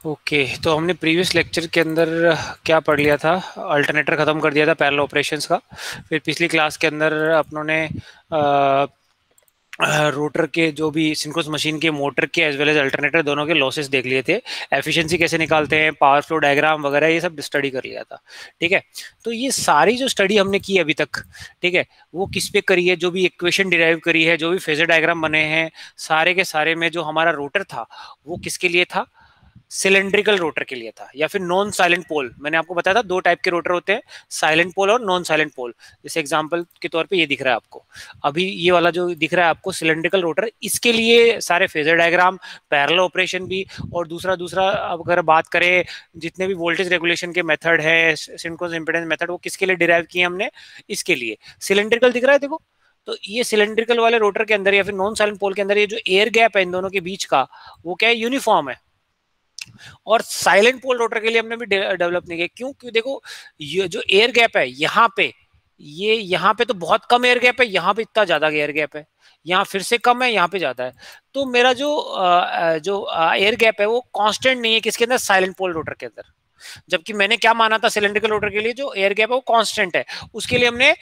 Okay, तो हमने previous lecture के अंदर क्या पढ़ लिया था? अल्टरनेटर खत्म कर दिया था पैरेलल ऑपरेशंस का। फिर पिछली क्लास के अंदर अपनों ने रोटर के जो भी सिंक्रोनस मशीन के मोटर के एज वेल एज अल्टरनेटर दोनों के लॉसेस देख लिए थे। एफिशिएंसी कैसे निकालते हैं, पावर फ्लो डायग्राम वगैरह ये सब स्टडी कर लिया था। ठीक है, तो ये सारी जो स्टडी हमने की अभी तक, ठीक है, वो किस पे करी है? जो भी इक्वेशन डिराइव करी है, जो भी फेजर डायग्राम बने हैं, सारे के सारे में जो हमारा रोटर था वो किसके लिए था? सिलेंड्रिकल रोटर के लिए था, या फिर नॉन साइलेंट पोल। मैंने आपको बताया था दो टाइप के रोटर होते हैं, साइलेंट पोल और नॉन साइलेंट पोल। जैसे एग्जांपल के तौर पे ये दिख रहा है आपको, अभी ये वाला जो दिख रहा है आपको सिलेंड्रिकल रोटर, इसके लिए सारे फेजर डायग्राम, पैरेलल ऑपरेशन भी, और दूसरा दूसरा अगर बात करें जितने भी वोल्टेज रेगुलेशन के मेथड है, सिंक्रोनस इम्पीडेंस मेथड, वो किसके लिए डिराइव किए हमने? इसके लिए। सिलेंड्रिकल दिख रहा है देखो, तो ये सिलेंड्रिकल वाले रोटर के अंदर या फिर नॉन साइलेंट पोल के अंदर ये जो एयर गैप है इन दोनों के बीच का, वो क्या है? यूनिफॉर्म है। और साइलेंट पोल रोटर के लिए हमने भी डेवलप नहीं किया। क्यों? क्योंकि देखो, ये जो एयर गैप है यहाँ पे, ये यहाँ पे तो बहुत कम एयर गैप है, यहाँ पे इतना ज्यादा एयर गैप है, यहाँ फिर से कम है, यहाँ पे ज्यादा है। तो मेरा जो एयर गैप है वो कांस्टेंट नहीं है किसके अंदर? साइलेंट पोल रोटर के अंदर। जबकि मैंने क्या माना था? सिलेंड्रिकल रोटर के लिए जो एयर गैप है वो कांस्टेंट है, उसके लिए हमने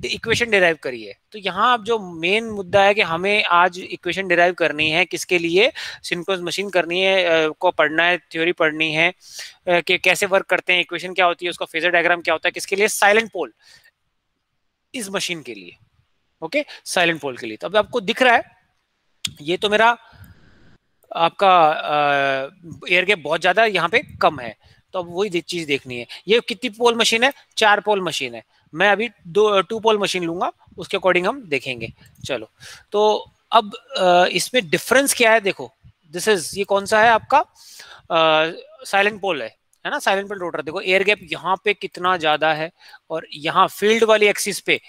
इक्वेशन डिराइव करी है। तो यहाँ अब जो मेन मुद्दा है कि हमें आज इक्वेशन डिराइव करनी है किसके लिए? सिंक्रोनस मशीन करनी है, को पढ़ना है, थ्योरी पढ़नी है कि कैसे वर्क करते हैं, इक्वेशन क्या होती है, उसका फेजर डायग्राम क्या होता है, किसके लिए? साइलेंट पोल, इस मशीन के लिए। ओके, साइलेंट पोल के लिए। तो अब आपको दिख रहा है ये तो मेरा आपका एयर गैप बहुत ज्यादा यहाँ पे कम है। तो अब वही चीज देखनी है। ये कितनी पोल मशीन है? 4 पोल मशीन है। मैं अभी 2 पोल मशीन लूंगा, उसके अकॉर्डिंग हम देखेंगे। चलो, तो अब इसमें डिफरेंस क्या है देखो। दिस इज, ये कौन सा है आपका? साइलेंट पोल है ना? Salient pole rotor. देखो एयर गैप यहाँ पे कितना ज्यादा है, और यहाँ फील्ड वाली एक्सिस पे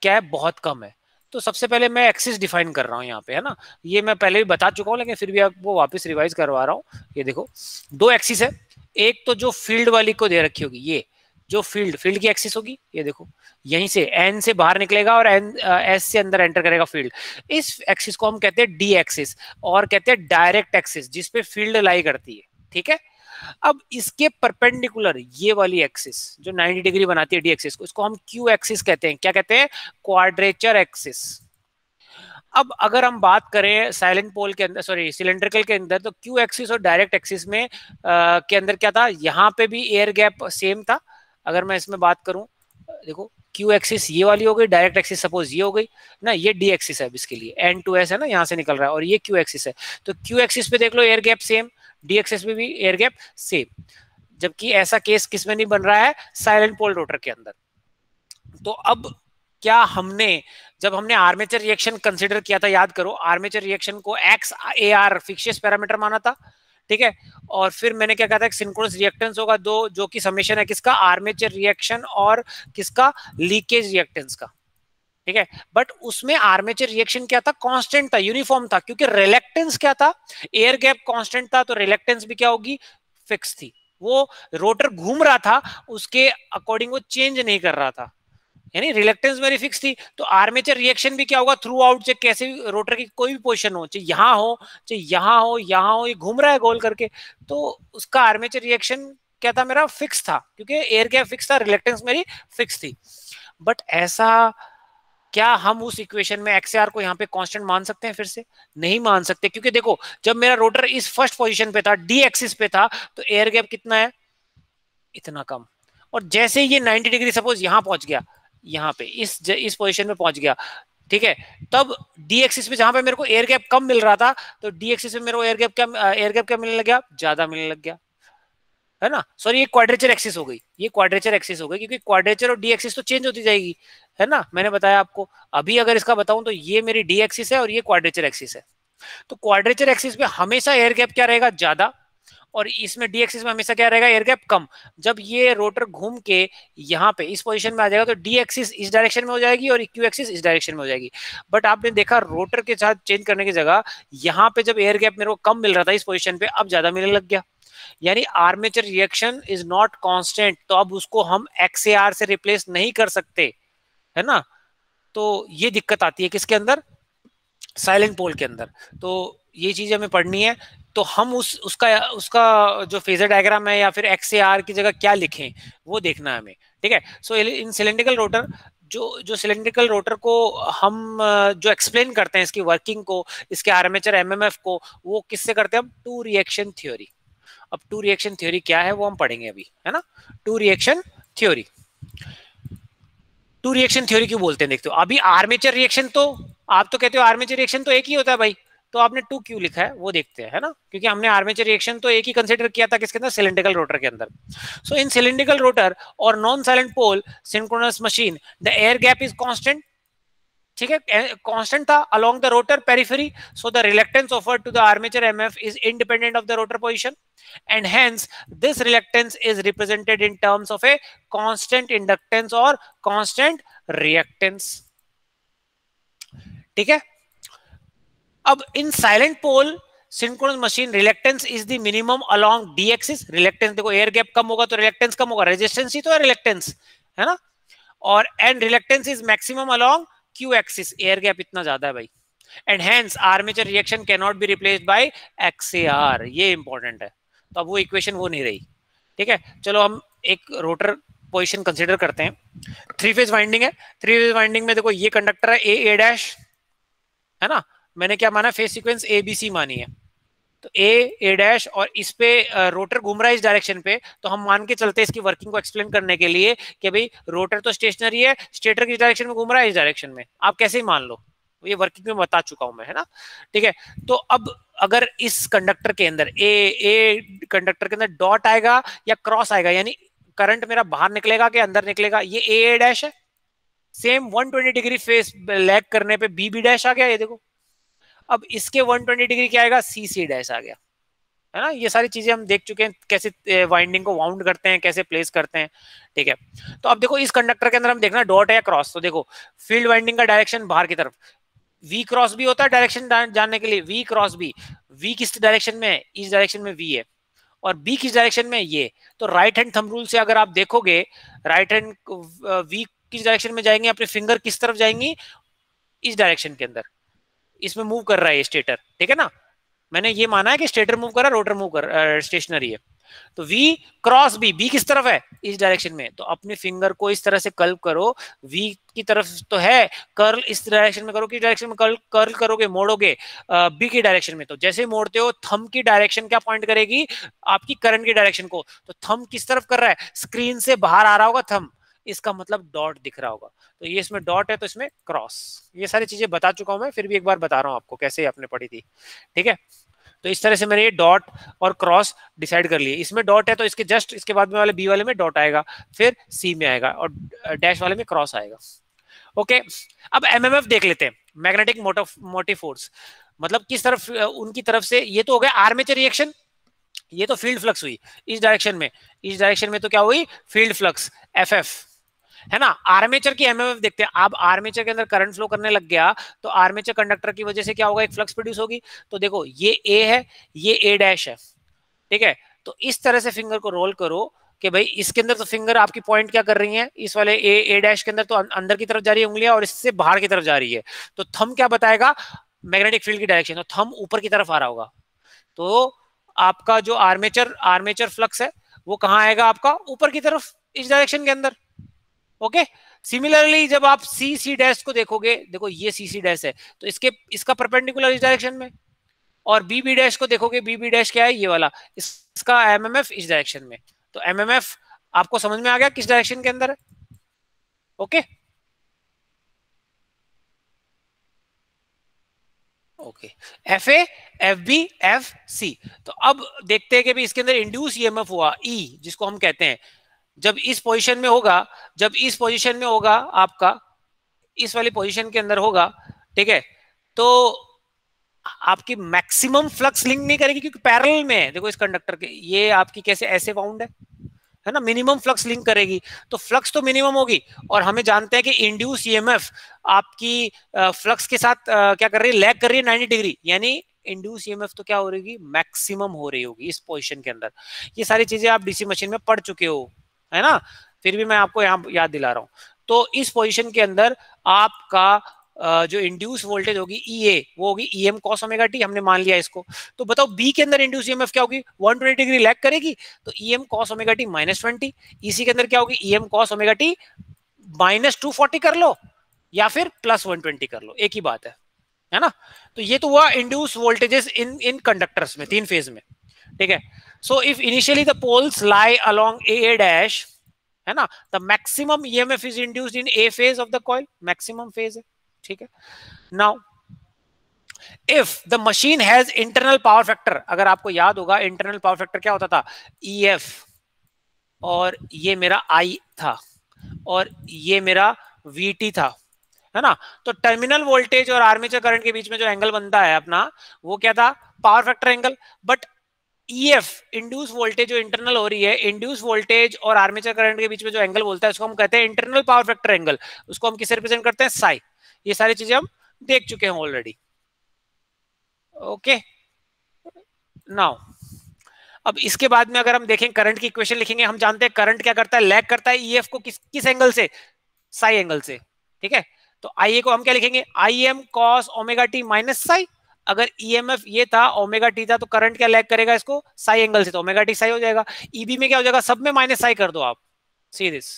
क्या है? बहुत कम है। तो सबसे पहले मैं एक्सिस डिफाइन कर रहा हूँ यहाँ पे, है ना? ये मैं पहले भी बता चुका हूँ, लेकिन फिर भी आपको वापस रिवाइज करवा रहा हूँ। ये देखो, दो एक्सिस है। एक तो जो फील्ड वाली को दे रखी होगी, ये जो फील्ड फील्ड की एक्सिस होगी, ये देखो, यहीं से एन से बाहर निकलेगा और एन एस से अंदर एंटर करेगा फील्ड। इस एक्सिस को हम कहते हैं डी एक्सिस, और कहते हैं डायरेक्ट एक्सिस, जिसपे फील्ड लाई करती है। ठीक है, अब इसके परपेंडिकुलर ये वाली एक्सिस जो 90 डिग्री बनाती है डी एक्सिस को, इसको हम क्यू एक्सिस कहते हैं। क्या कहते हैं? Quadrature axis. अब अगर हम बात करें साइलेंट पोल के अंदर, सॉरी सिलेंड्रिकल के अंदर, तो क्यू एक्सिस और डायरेक्ट एक्सिस में के अंदर क्या था? यहाँ पे भी एयर गैप सेम था। अगर मैं इसमें बात करूं, देखो क्यू एक्सिस ये वाली हो गई, डायरेक्ट एक्सिस सपोज ये हो गई ना, ये डी एक्सिस है इसके लिए, एन टू एस है ना, यहाँ से निकल रहा है, और ये क्यू एक्सिस है। तो क्यू एक्सिस पे देख लो air gap same, d axis पे भी एयर गैप सेम। जबकि ऐसा केस किसमें नहीं बन रहा है? साइलेंट पोल रोटर के अंदर। तो अब क्या हमने, जब हमने आर्मेचर रिएक्शन कंसीडर किया था, याद करो, आर्मेचर रिएक्शन को x A R fictitious parameter माना था। ठीक है, और फिर मैंने क्या कहा था? सिंक्रोनस रिएक्टेंस होगा दो, जो कि समेशन है किसका? आर्मेचर रिएक्शन और किसका? लीकेज रिएक्टेंस का। ठीक है, बट उसमें आर्मेचर रिएक्शन क्या था? कांस्टेंट था, यूनिफॉर्म था, क्योंकि रिलेक्टेंस क्या था? एयर गैप कांस्टेंट था, तो रिलेक्टेंस भी क्या होगी? फिक्स थी। वो रोटर घूम रहा था, उसके अकॉर्डिंग वो चेंज नहीं कर रहा था, यानी रिलेक्टेंस मेरी फिक्स थी। तो आर्मेचर रिएक्शन भी क्या होगा? थ्रू आउट, चाहे कैसे रोटर की कोई भी पोजीशन हो, चाहे यहाँ हो, चाहे यहाँ हो, यहाँ हो, ये घूम रहा है गोल करके, तो उसका आर्मेचर रिएक्शन क्या था? मेरा फिक्स था, क्योंकि एयर गैप फिक्स था, रिलेक्टेंस मेरी फिक्स थी। बट ऐसा, क्या हम उस इक्वेशन में एक्सआर को यहाँ पे कांस्टेंट मान सकते हैं? फिर से नहीं मान सकते, क्योंकि देखो जब मेरा रोटर इस फर्स्ट पोजीशन पे था, डी एक्सिस पे था, तो एयर गैप कितना है? इतना कम। और जैसे ये 90 डिग्री सपोज यहाँ पहुंच गया, यहाँ पे इस पोजीशन में पहुंच गया, ठीक है, तब डी एक्सिस पे जहां पे मेरे को एयर गैप कम मिल रहा था, तो डी एक्सिस पे मेरे को एयर गैप क्या मिलने लग गया? ज्यादा मिलने लग गया, है ना? सॉरी, ये क्वाड्रेचर एक्सिस हो गई, ये क्वाड्रेचर एक्सिस हो गई, क्योंकि क्वाड्रेचर और डी एक्सिस तो चेंज होती जाएगी, है ना? मैंने बताया आपको। अभी अगर इसका बताऊं तो ये मेरी डी एक्सिस है और ये क्वाड्रेचर एक्सिस है। तो क्वाड्रेचर एक्सिस पे हमेशा एयर गैप क्या रहेगा? ज्यादा, और इसमें डी एक्सिस में हमेशा क्या रहेगा? एयर गैप कम। जब ये रोटर घूम के यहाँ पे इस पोजीशन में आ जाएगा, तो डी एक्सिस इस डायरेक्शन में हो जाएगी और क्यू एक्सिस इस डायरेक्शन में हो जाएगी। बट आपने देखा रोटर के साथ चेंज करने की जगह, यहाँ पे जब एयर गैप मेरे को कम मिल रहा था इस पोजीशन पे, अब ज्यादा मिलने लग गया। यानी armature reaction is not constant, तो अब उसको हम एक्स ए आर से रिप्लेस नहीं कर सकते, है ना? तो ये दिक्कत आती है किसके अंदर? साइलेंट पोल के अंदर। तो ये चीज हमें पढ़नी है। तो हम उसका उसका जो फेजर डायग्राम है या फिर एक्स ए आर की जगह क्या लिखें वो देखना है हमें। ठीक है। सो इन सिलेंड्रिकल रोटर, जो सिलेंड्रिकल रोटर को हम जो एक्सप्लेन करते हैं इसकी वर्किंग को, इसके आर्मेचर एमएमएफ को, वो किससे करते हैं हम? Two reaction theory. अब टू रिएक्शन थ्योरी क्या है वो हम पढ़ेंगे अभी, है ना। Two reaction theory, two reaction theory क्यों बोलते हैं देखते हो। अभी आर्मेचर रिएक्शन तो आप तो कहते हो आर्मेचर रिएक्शन तो एक ही होता है भाई, तो आपने टू क्यों लिखा है वो देखते हैं, है ना। क्योंकि हमने आर्मेचर रिएक्शन तो एक ही कंसीडर किया था किसके अंदर? सिलेंड्रिकल रोटर के अंदर। सो इन सिलेंड्रिकल रोटर और non salient pole synchronous machine the air gap is constant. ठीक है, कांस्टेंट था along the rotor periphery, so the reluctance offered to the armature MMF is independent of the rotor position, and hence this reluctance is represented in terms of a constant inductance or constant reactance। ठीक है। अब in salient pole synchronous machine reluctance is the minimum along D axis. Reluctance देखो, air gap कम होगा तो reluctance कम होगा, resistance ही तो है रिलक्टेंस, है ना। और and reluctance is maximum along Q axis, air gap इतना ज्यादा है भाई। And hence armature reaction can not be replaced by XAR, ये इंपॉर्टेंट है। तो अब वो इक्वेशन वो नहीं रही। ठीक है, चलो हम एक रोटर पोजीशन कंसीडर करते हैं। थ्री फेज वाइंडिंग है, थ्री फेज वाइंडिंग में देखो ये कंडक्टर है ए डैश, है ना। मैंने क्या माना? Phase sequence A B C मानी है। तो ए डैश और इस पे रोटर घूम रहा है इस डायरेक्शन पे, तो हम मान के चलते हैं इसकी वर्किंग को एक्सप्लेन करने के लिए कि भाई रोटर तो स्टेशनरी है, स्टेटर किस डायरेक्शन में घूम रहा है? इस डायरेक्शन में। आप कैसे ही मान लो, ये वर्किंग में बता चुका हूं मैं, है ना। ठीक है। तो अब अगर इस कंडक्टर के अंदर ए कंडक्टर के अंदर डॉट आएगा या क्रॉस आएगा, यानी करंट मेरा बाहर निकलेगा कि अंदर निकलेगा, ये ए डैश है। सेम 120 डिग्री फेस लैग करने पे बी बी डैश आ गया, ये देखो। अब इसके 120 डिग्री क्या आएगा? सी सी डैश आ गया, है ना। ये सारी चीजें हम देख चुके हैं, कैसे वाइंडिंग को वाउंड करते हैं, कैसे प्लेस करते हैं। ठीक है। तो अब देखो इस कंडक्टर के अंदर हम देखना डॉट है या क्रॉस। तो देखो फील्ड वाइंडिंग का डायरेक्शन बाहर की तरफ, वी क्रॉस भी होता है डायरेक्शन जानने के लिए, वी क्रॉस बी। वी किस डायरेक्शन में है? इस डायरेक्शन में वी है। और बी किस डायरेक्शन में? ये। तो राइट हैंड थंब रूल से अगर आप देखोगे, राइट हैंड वी किस डायरेक्शन में जाएंगे, अपने फिंगर किस तरफ जाएंगी? इस डायरेक्शन के अंदर। इसमें मूव कर रहा है स्टेटर, ठीक है ना। मैंने ये माना है कि स्टेटर मूव कर रहा है, रोटर मूव कर स्टेशनरी है। तो V क्रॉस बी किस तरफ है? इस डायरेक्शन में। तो अपने फिंगर को इस तरह से कर्ल करो, V की तरफ तो है, कर्ल इस डायरेक्शन में करो। किस डायरेक्शन में कर्ल करोगे, मोड़ोगे? B की डायरेक्शन में। तो जैसे मोड़ते हो थंब की डायरेक्शन क्या पॉइंट करेगी? आपकी करंट की डायरेक्शन को। तो थंब किस तरफ कर रहा है? स्क्रीन से बाहर आ रहा होगा थंब, इसका मतलब डॉट दिख रहा होगा। तो ये इसमें डॉट है तो इसमें क्रॉस। ये सारी चीजें बता चुका हूं मैं, फिर भी एक बार बता रहा हूं आपको कैसे आपने पढ़ी थी। ठीक है। तो इस तरह से मैंने ये डॉट और क्रॉस डिसाइड कर लिए। इसमें डॉट है तो इसके जस्ट इसके बाद में वाले बी वाले में डॉट आएगा, फिर सी में आएगा और डैश वाले में क्रॉस आएगा। ओके। अब एमएमएफ देख लेते हैं, मैग्नेटिक मोटिव फोर्स। मतलब किस तरफ उनकी तरफ से, ये तो हो गया आर्मेचर रिएक्शन, ये तो फील्ड फ्लक्स हुई इस डायरेक्शन में। इस डायरेक्शन में तो क्या हुई? फील्ड फ्लक्स एफ एफ, है ना। आर्मेचर की एमएमएफ देखते हैं। अब आर्मेचर के अंदर करंट फ्लो करने लग गया तो आर्मेचर कंडक्टर की वजह से क्या होगा? एक फ्लक्स प्रोड्यूस होगी। तो देखो ये ए है, ये ए डैश है, ठीक है। तो इस तरह से फिंगर को रोल करो कि भाई इसके अंदर तो फिंगर आपकी पॉइंट क्या कर रही है? इस वाले ए डैश के अंदर तो अंदर की तरफ जा रही है उंगलियां, और इससे बाहर की तरफ जा रही है। तो थंब क्या बताएगा? मैग्नेटिक फील्ड की डायरेक्शन। तो थंब ऊपर की तरफ आ रहा होगा, तो आपका जो आर्मेचर आर्मेचर फ्लक्स है वो कहाँ आएगा? आपका ऊपर की तरफ, इस डायरेक्शन के अंदर। ओके। सिमिलरली जब आप सी सी डैश को देखोगे, देखो ये सी सी डैश है तो इसका परपेंडिकुलर इस डायरेक्शन में। और बी बी डैश को देखोगे, बी बी डैश क्या है? ये वाला, इसका एमएमएफ इस डायरेक्शन में। तो एमएमएफ आपको समझ में आ गया किस डायरेक्शन के अंदर है। Okay. Okay. F A, F B, F C. तो अब देखते हैं कि भी इसके अंदर इंड्यूस ईएमएफ हुआ ई, जिसको हम कहते हैं, जब इस पोजीशन में होगा, जब इस पोजीशन में होगा आपका, इस वाली पोजीशन के अंदर होगा, ठीक है। तो आपकी मैक्सिमम फ्लक्स लिंक नहीं करेगी क्योंकि पैरेलल में है। देखो इस कंडक्टर के, ये आपकी कैसे ऐसे बाउंड है ना, मिनिमम फ्लक्स लिंक करेगी। तो फ्लक्स तो मिनिमम होगी, और हमें जानते हैं कि इंड्यूस ईएमएफ आपकी फ्लक्स के साथ क्या कर रही है? लैग कर रही है 90 डिग्री, यानी इंड्यूस ईएमएफ तो क्या हो रही होगी? मैक्सिमम हो रही होगी इस पोजीशन के अंदर। ये सारी चीजें आप डीसी मशीन में पढ़ चुके हो, है ना। फिर भी मैं आपको यहाँ याद दिला रहा हूँ। तो इस पोजीशन के अंदर आपका जो इंड्यूस वोल्टेज होगी EA वो होगी EM cos ओमेगा टी, हमने मान लिया इसको। तो बताओ B के अंदर इंड्यूस EMF क्या होगी, 120 डिग्री लैग करेगी, तो EM cos omega T -20। EC के अंदर क्या होगी, EM cos ओमेगा टी -240 कर लो या फिर +120 कर लो, एक ही बात है ना। तो ये तो हुआ induced voltages in in conductors में, 3 फेज में, ठीक है। So if initially the poles lie along A dash, है ना, the maximum EMF is induced in A phase of the coil, maximum phase है, ठीक है। Now if the machine has internal power factor, अगर आपको याद होगा इंटरनल पावर फैक्टर क्या होता था, EF, और ये मेरा I था और ये मेरा VT था, है ना। तो टर्मिनल वोल्टेज और आर्मेचर करंट के बीच में जो एंगल बनता है अपना, वो क्या था, power factor angle. But EF induce voltage जो इंटरनल हो रही है, इंड्यूस वोल्टेज और आर्मेचर करंट के बीच में जो एंगल बोलता है उसको हम कहते हैं इंटरनल पावर फैक्टर एंगल, उसको हम किसे रिप्रेजेंट करते हैं, साई। ये सारी चीजें हम देख चुके हैं ऑलरेडी, ओके। नाउ अब इसके बाद में अगर हम देखें करंट की इक्वेशन लिखेंगे, हम जानते हैं करंट क्या करता है, लैग करता है EF को किस किस एंगल से, साई एंगल से, ठीक है। तो IA को हम क्या लिखेंगे, IM cos omega T minus psi. अगर EMF ये था, ओमेगा टी था, तो करंट क्या लैग करेगा इसको, साई एंगल से, तो ओमेगा टी साई हो जाएगा। EB में क्या हो जाएगा, सब में माइनस साई कर दो आप, सी दिस,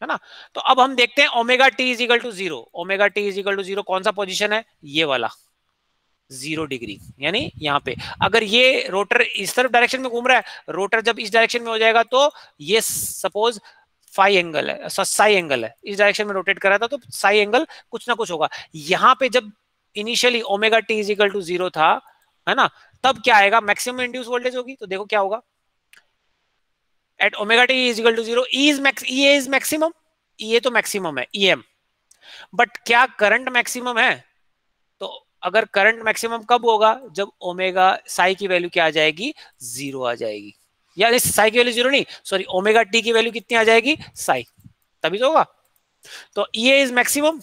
है ना। तो अब हम देखते हैं omega T is equal to 0, omega T is equal to 0 कौन सा पोजीशन है, ये वाला 0 डिग्री, यानी यहाँ पे अगर ये रोटर इस तरफ डायरेक्शन में घूम रहा है, रोटर जब इस डायरेक्शन में हो जाएगा तो ये सपोज फाई एंगल है, साई एंगल है, इस डायरेक्शन में रोटेट कर रहा था तो साई एंगल कुछ ना कुछ होगा। यहाँ पे जब इनिशियली omega T is equal to 0 था, है ना, तब क्या आएगा, मैक्सिमम इंड्यूस वोल्टेज होगी। तो देखो क्या होगा, at omega T is equal to 0 E is maximum, ये तो मैक्सिमम है EM, बट क्या करंट मैक्सिमम है, तो अगर करंट मैक्सिमम कब होगा, जब ओमेगा साई की वैल्यू क्या आ जाएगी, 0 आ जाएगी, या इस साई की वैल्यू 0 नहीं, सॉरी ओमेगा टी की वैल्यू कितनी आ जाएगी, साई, तभी तो होगा। तो ये is maximum,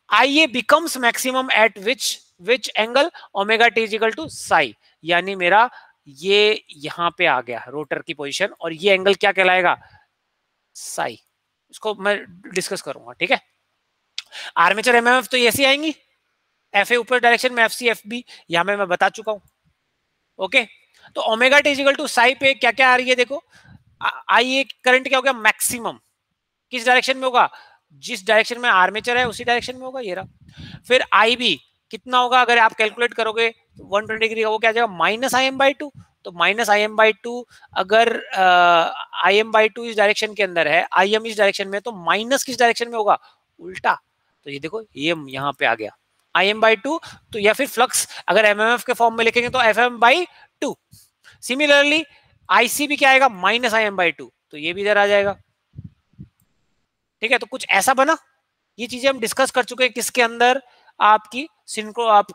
IA becomes maximum at which angle, omega T is equal to psi, यानी मेरा ये यहां पे आ गया रोटर की पोजीशन, और ये एंगल क्या कहलाएगा, साई। इसको मैं डिस्कस करूंगा, ठीक है। आर्मेचर एमएमएफ तो ऐसी आएंगी, FA ऊपर डायरेक्शन में, FC FB यहां में मैं बता चुका हूं, ओके। तो omega T equal to psi पे क्या क्या आ रही है, देखो IA करंट क्या हो गया, मैक्सिमम किस डायरेक्शन में होगा, जिस डायरेक्शन में आर्मेचर है उसी डायरेक्शन में होगा, ये रहा। फिर IB कितना होगा, अगर आप कैलकुलेट करोगे 120 डिग्री का, वो क्या आ जाएगा, -Im/2। तो -Im/2, अगर Im/2 इस डायरेक्शन के अंदर है, IM इस डायरेक्शन में, तो माइनस किस डायरेक्शन में होगा, उल्टा। तो ये देखो ये यहाँ पे आ गया Im/2, तो या फिर फ्लक्स अगर एमएमएफ के फॉर्म में लिखेंगे तो FM/2। सिमिलरली IC भी क्या आएगा, -Im/2, तो ये भी इधर आ जाएगा, ठीक है। तो कुछ ऐसा बना, ये चीजें हम डिस्कस कर चुके हैं किसके अंदर, आपकी सिंक्रो, आप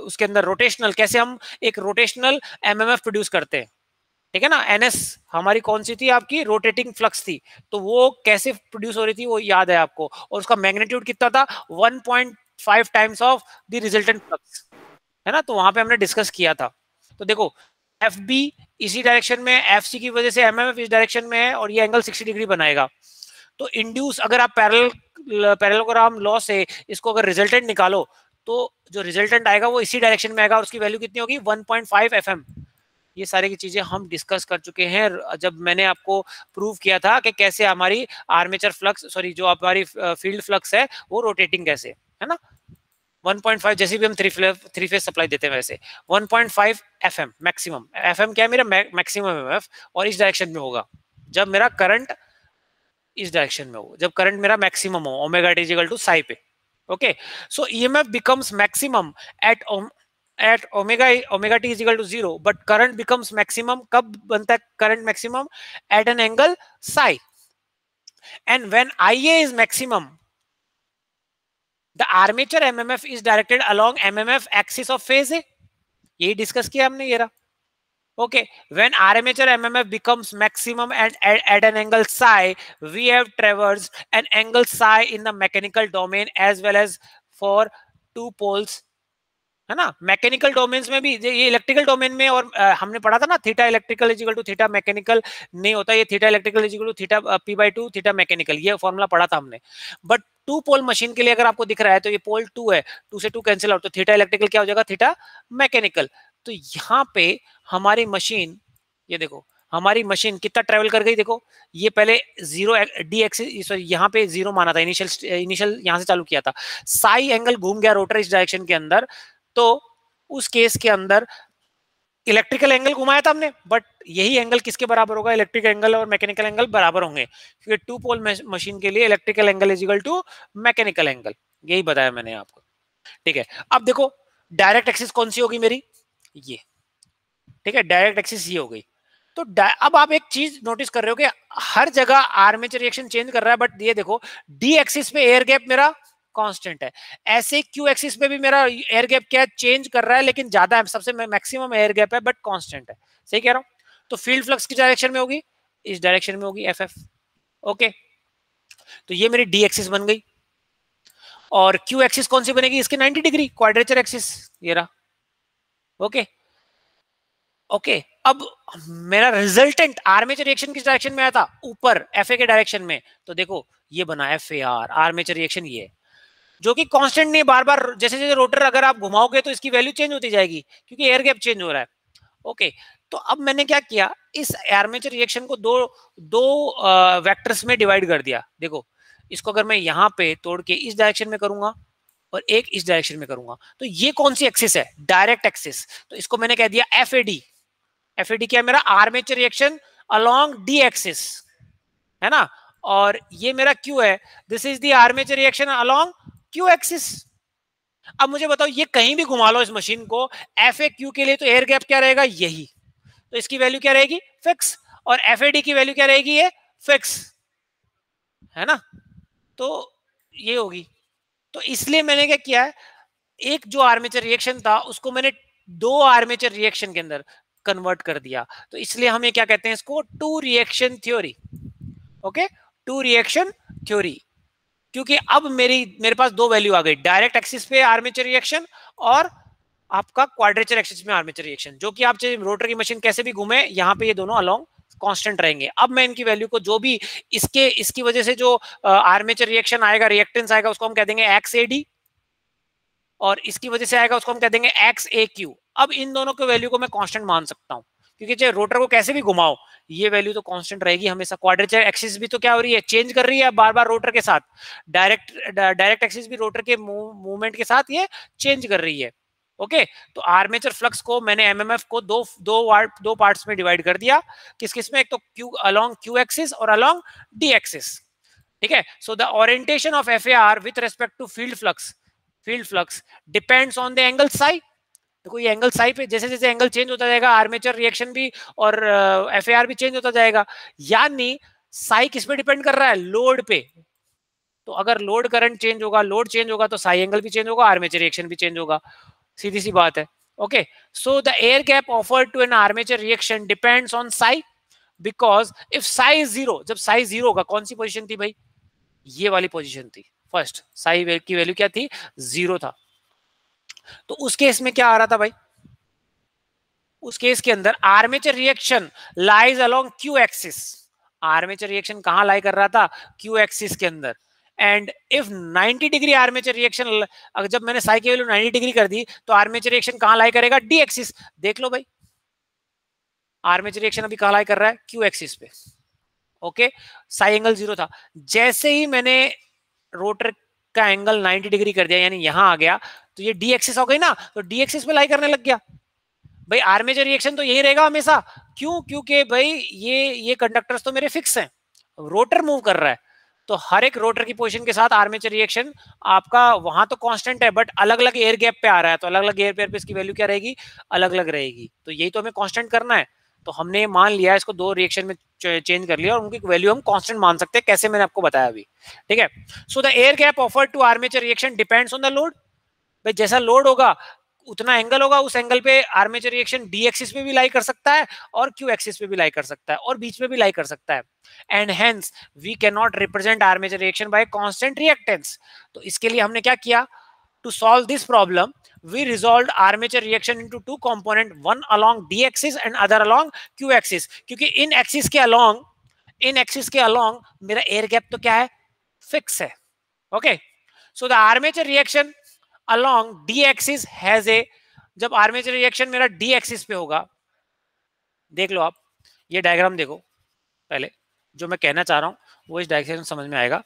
उसके अंदर रोटेशनल, कैसे हम एक रोटेशनल एमएमएफ प्रोड्यूस करते हैं, ठीक है ना। NS हमारी कौन सी थी, आपकी रोटेटिंग फ्लक्स थी, तो वो कैसे प्रोड्यूस हो रही थी वो याद है आपको, और उसका मैग्नीट्यूड कितना था, 1.5 times of the resultant flux, है ना। तो वहां पे हमने डिस्कस किया था। तो देखो FB इसी डायरेक्शन में, FC की वजह से MMF इस डायरेक्शन में है, और ये एंगल 60 डिग्री बनाएगा। तो इंड्यूस, अगर आप पैरेललोग्राम लॉ से इसको अगर रिजल्टेंट निकालो, तो जो रिजल्टेंट आएगा वो इसी डायरेक्शन में आएगा, और उसकी वैल्यू कितनी होगी, 1.5 FM। ये सारी की चीजें हम डिस्कस कर चुके हैं, जब मैंने आपको प्रूव किया था कि कैसे हमारी आर्मेचर फ्लक्स, सॉरी जो हमारी फील्ड फ्लक्स है वो रोटेटिंग कैसे, है ना। 1.5 जैसे भी हम थ्री फेज सप्लाई देते हैं वैसे 1.5 FM मैक्सिमम, FM क्या है मेरा, मैक्सिमम एमएफ, और इस डायरेक्शन में होगा जब मेरा करंट इस डायरेक्शन में हो, जब करंट मेरा मैक्सिमम हो, omega T equal to psi पे, okay. So EMF becomes maximum at omega T is equal to 0, but current becomes maximum कब बनता है, current maximum at an angle psi, and when IA is maximum the armature MMF is directed along MMF axis of phase है, यही discuss किया हमने, ये रहा, okay. When armature MMF becomes maximum at an angle psi, we have traversed an angle psi in the mechanical domain as well as for two poles, है ना। Mechanical domains में भी ये इलेक्ट्रिकल डोमेन में, और हमने पढ़ा था ना theta electrical is equal to theta mechanical नहीं होता, ये theta electrical is equal to theta p/2 theta mechanical, ये फॉर्मूला पढ़ा था हमने। बट टू पोल मशीन के लिए अगर आपको दिख रहा है तो ये पोल 2 है, 2 से 2 कैंसिल आउट, तो थीटा इलेक्ट्रिकल क्या हो जाएगा, थीटा मैकेनिकल। तो यहाँ पे हमारी मशीन, ये देखो हमारी मशीन कितना ट्रेवल कर गई, देखो ये पहले जीरो डी एक्सिस, सॉरी यहाँ पे जीरो माना था, इनिशियल यहाँ से चालू किया था, साई एंगल घूम गया रोटर इस डायरेक्शन के अंदर, तो उस केस के अंदर इलेक्ट्रिकल एंगल घुमाया था हमने, बट यही एंगल किसके बराबर होगा, इलेक्ट्रिक एंगल और मैकेनिकल एंगल बराबर होंगे, क्योंकि टू पोल मशीन के लिए electrical angle is equal to mechanical angle, यही बताया मैंने आपको। ठीक है, अब देखो डायरेक्ट एक्सिस कौन सी होगी मेरी, ये, ठीक है, डायरेक्ट एक्सिस ये हो गई। तो अब आप एक चीज नोटिस कर रहे हो कि हर जगह आर्मेचर रिएक्शन चेंज कर रहा है, बट ये देखो डी एक्सिस पे एयर गैप मेरा कांस्टेंट है, ऐसे क्यू एक्सिस पे भी मेरा एयर गैप क्या चेंज कर रहा है, लेकिन ज्यादा है, सबसे मैक्सिमम एयर गैप है, बट कांस्टेंट है, सही कह रहा हूं। तो फील्ड फ्लक्स की डायरेक्शन में होगी, इस डायरेक्शन में होगी एफ एफ, ओके। तो ये मेरी डी एक्सिस बन गई, और क्यू एक्सिस कौन सी बनेगी, इसके 90 डिग्री क्वाड्रेचर एक्सिस, ये रहा, ओके ओके। अब मेरा रिजल्टेंट आर्मेचर रिएक्शन किस डायरेक्शन में आया था, ऊपर एफ ए के डायरेक्शन में, तो देखो ये बना F A R, armature reaction ये, जो कि कांस्टेंट नहीं, बार बार जैसे जैसे रोटर अगर आप घुमाओगे तो इसकी वैल्यू चेंज होती जाएगी, क्योंकि एयर गैप चेंज हो रहा है, ओके। तो अब मैंने क्या किया, इस आर्मेचर रिएक्शन को दो दो वेक्टर्स में डिवाइड कर दिया। देखो इसको अगर मैं यहाँ पे तोड़ के इस डायरेक्शन में करूंगा और एक इस डायरेक्शन में करूंगा, तो ये कौन सी एक्सिस है, डायरेक्ट एक्सिस, तो इसको मैंने कह दिया F A D. F A D क्या है मेरा, armature reaction along D axis, है ना, और ये मेरा क्यू है, this is the armature reaction along Q axis. अब मुझे बताओ ये कहीं भी घुमा लो इस मशीन को, एफ ए क्यू के लिए तो एयर गैप क्या रहेगा, यही, तो इसकी वैल्यू क्या रहेगी, फिक्स, और एफ ए डी की वैल्यू क्या रहेगी, ये फिक्स, है ना। तो ये होगी, तो इसलिए मैंने क्या किया है, एक जो आर्मेचर रिएक्शन था उसको मैंने दो आर्मेचर रिएक्शन के अंदर कन्वर्ट कर दिया, तो इसलिए हम ये क्या कहते हैं इसको, two reaction theory, okay, two reaction theory. क्योंकि अब मेरे पास दो वैल्यू आ गई, डायरेक्ट एक्सिस पे आर्मेचर रिएक्शन और आपका क्वाड्रेचर एक्सिस में आर्मेचर रिएक्शन, जो कि आप चाहे रोटर की मशीन कैसे भी घूमे, यहाँ पे ये दोनों अलोंग कांस्टेंट रहेंगे। अब मैं इनकी वैल्यू को, जो भी इसकी वजह से जो आर्मेचर रिएक्शन आएगा, रिएक्टेंस आएगा, उसको हम कह देंगे एक्स ए डी, और इसकी वजह से आएगा उसको हम कह देंगे एक्स ए क्यू। अब इन दोनों के वैल्यू को मैं कांस्टेंट मान सकता हूँ, क्योंकि चाहे रोटर को कैसे भी घुमाओ ये वैल्यू तो कांस्टेंट रहेगी हमेशा। क्वाड्रेचर एक्सिस भी तो क्या हो रही है, चेंज कर रही है बार बार रोटर के साथ, डायरेक्ट एक्सिस भी रोटर के मूवमेंट के साथ ये चेंज कर रही है, ओके। तो आर्मेचर फ्लक्स को मैंने एमएमएफ को दो पार्ट्स में डिवाइड कर दिया, किस किस में, एक तो क्यू अलोंग क्यू एक्सिस और अलोंग डी एक्सिस, ठीक है। So the orientation of FAR with respect to field flux depends on the angle psi. देखो ये एंगल साई पे जैसे जैसे एंगल चेंज होता जाएगा, आर्मेचर रिएक्शन भी और एफएआर भी चेंज होता जाएगा, यानी साई किस पे डिपेंड कर रहा है, लोड पे। तो अगर लोड करंट चेंज होगा, लोड चेंज होगा, तो साई एंगल भी चेंज होगा, आर्मेचर रिएक्शन भी चेंज होगा, सीधी सी बात है, okay. So the air gap offered to an armature reaction depends on psi, because if psi is zero, जब साई जीरो होगा, कौन सी पोजीशन थी भाई, ये वाली पोजीशन थी, फर्स्ट साई की वैल्यू क्या थी, जीरो था। तो उस केस में क्या आ रहा था भाई, उस केस के अंदर armature reaction lies along Q axis, armature reaction कहां लाई कर रहा था, क्यू एक्सिस के अंदर। And if 90 degree armature reaction, अगर जब मैंने साई की वैल्यू 90 डिग्री कर दी, तो आर्मेचर रिएक्शन कहां लाई करेगा, डी एक्सिस। देख लो भाई, आर्मेचर रिएक्शन अभी कहां लाई कर रहा है, क्यू एक्सिस पे, ओके। साई एंगल जीरो था, जैसे ही मैंने रोटर का एंगल 90 डिग्री कर दिया, यानी यहां आ गया, तो ये डी एक्सिस हो गई ना, तो डी एक्सिस पे लाई करने लग गया भाई। आर्मेचर रिएक्शन तो यही रहेगा हमेशा, क्यों, क्योंकि भाई ये कंडक्टर्स तो मेरे फिक्स हैं, रोटर मूव कर रहा है, तो हर एक रोटर की पोजीशन के साथ आर्मेचर रिएक्शन आपका वहां तो कांस्टेंट है, बट अलग अलग एयर गैप पे आ रहा है, तो अलग अलग एयर गैप पे इसकी वैल्यू क्या रहेगी, अलग अलग रहेगी। तो यही तो हमें कांस्टेंट करना है, तो हमने मान लिया इसको दो रिएक्शन में चेंज कर लिया, और उनकी वैल्यू हम कांस्टेंट मान सकते हैं, कैसे मैंने आपको बताया अभी, ठीक है। So the air gap offered to armature reaction depends on the load, भाई जैसा लोड होगा उतना एंगल होगा, उस एंगल पे आर्मेचर रिएक्शन डी एक्सिस पे भी लाई कर सकता है और क्यू एक्सिस पे भी लाई कर सकता है और बीच में भी लाई कर सकता है। And hence we can not represent armature reaction by constant reactance. तो इसके लिए हमने क्या किया, to solve this problem we resolved armature reaction into two component, one along d axis and other along q axis. क्योंकि इन axis के along मेरा air gap तो क्या है, फिक्स है. Okay, so the armature reaction along d axis has a, जब armature reaction मेरा d axis पे होगा, देख लो आप ये डायग्राम देखो पहले, जो मैं कहना चाह रहा हूं वो इस डायग्राम समझ में आएगा.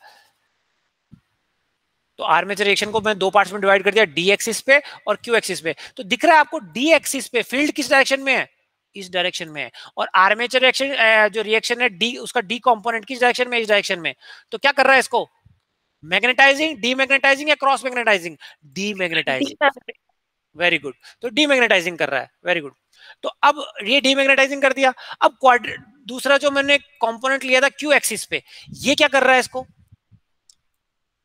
तो आर्मेचर रिएक्शन को मैं दो पार्ट्स में डिवाइड कर दिया, डी एक्सिस पे और क्यू एक्सिस पे. तो दिख रहा है आपको डी एक्सिस पे फील्ड किस डायरेक्शन में है, इस डायरेक्शन में है. और आर्मेचर रिएक्शन जो रिएक्शन है डी, उसका डी कंपोनेंट किस डायरेक्शन में, इस डायरेक्शन में. तो क्या कर रहा है इसको, मैग्नेटाइजिंग, डीमैग्नेटाइजिंग या cross magnetising, demagnetising. Very good, तो डीमैग्नेटाइजिंग कर रहा है, वेरी गुड. तो अब ये डीमैग्नेटाइजिंग कर दिया. अब दूसरा जो मैंने कंपोनेंट लिया था क्यू एक्सिस पे, ये क्या कर रहा है इसको,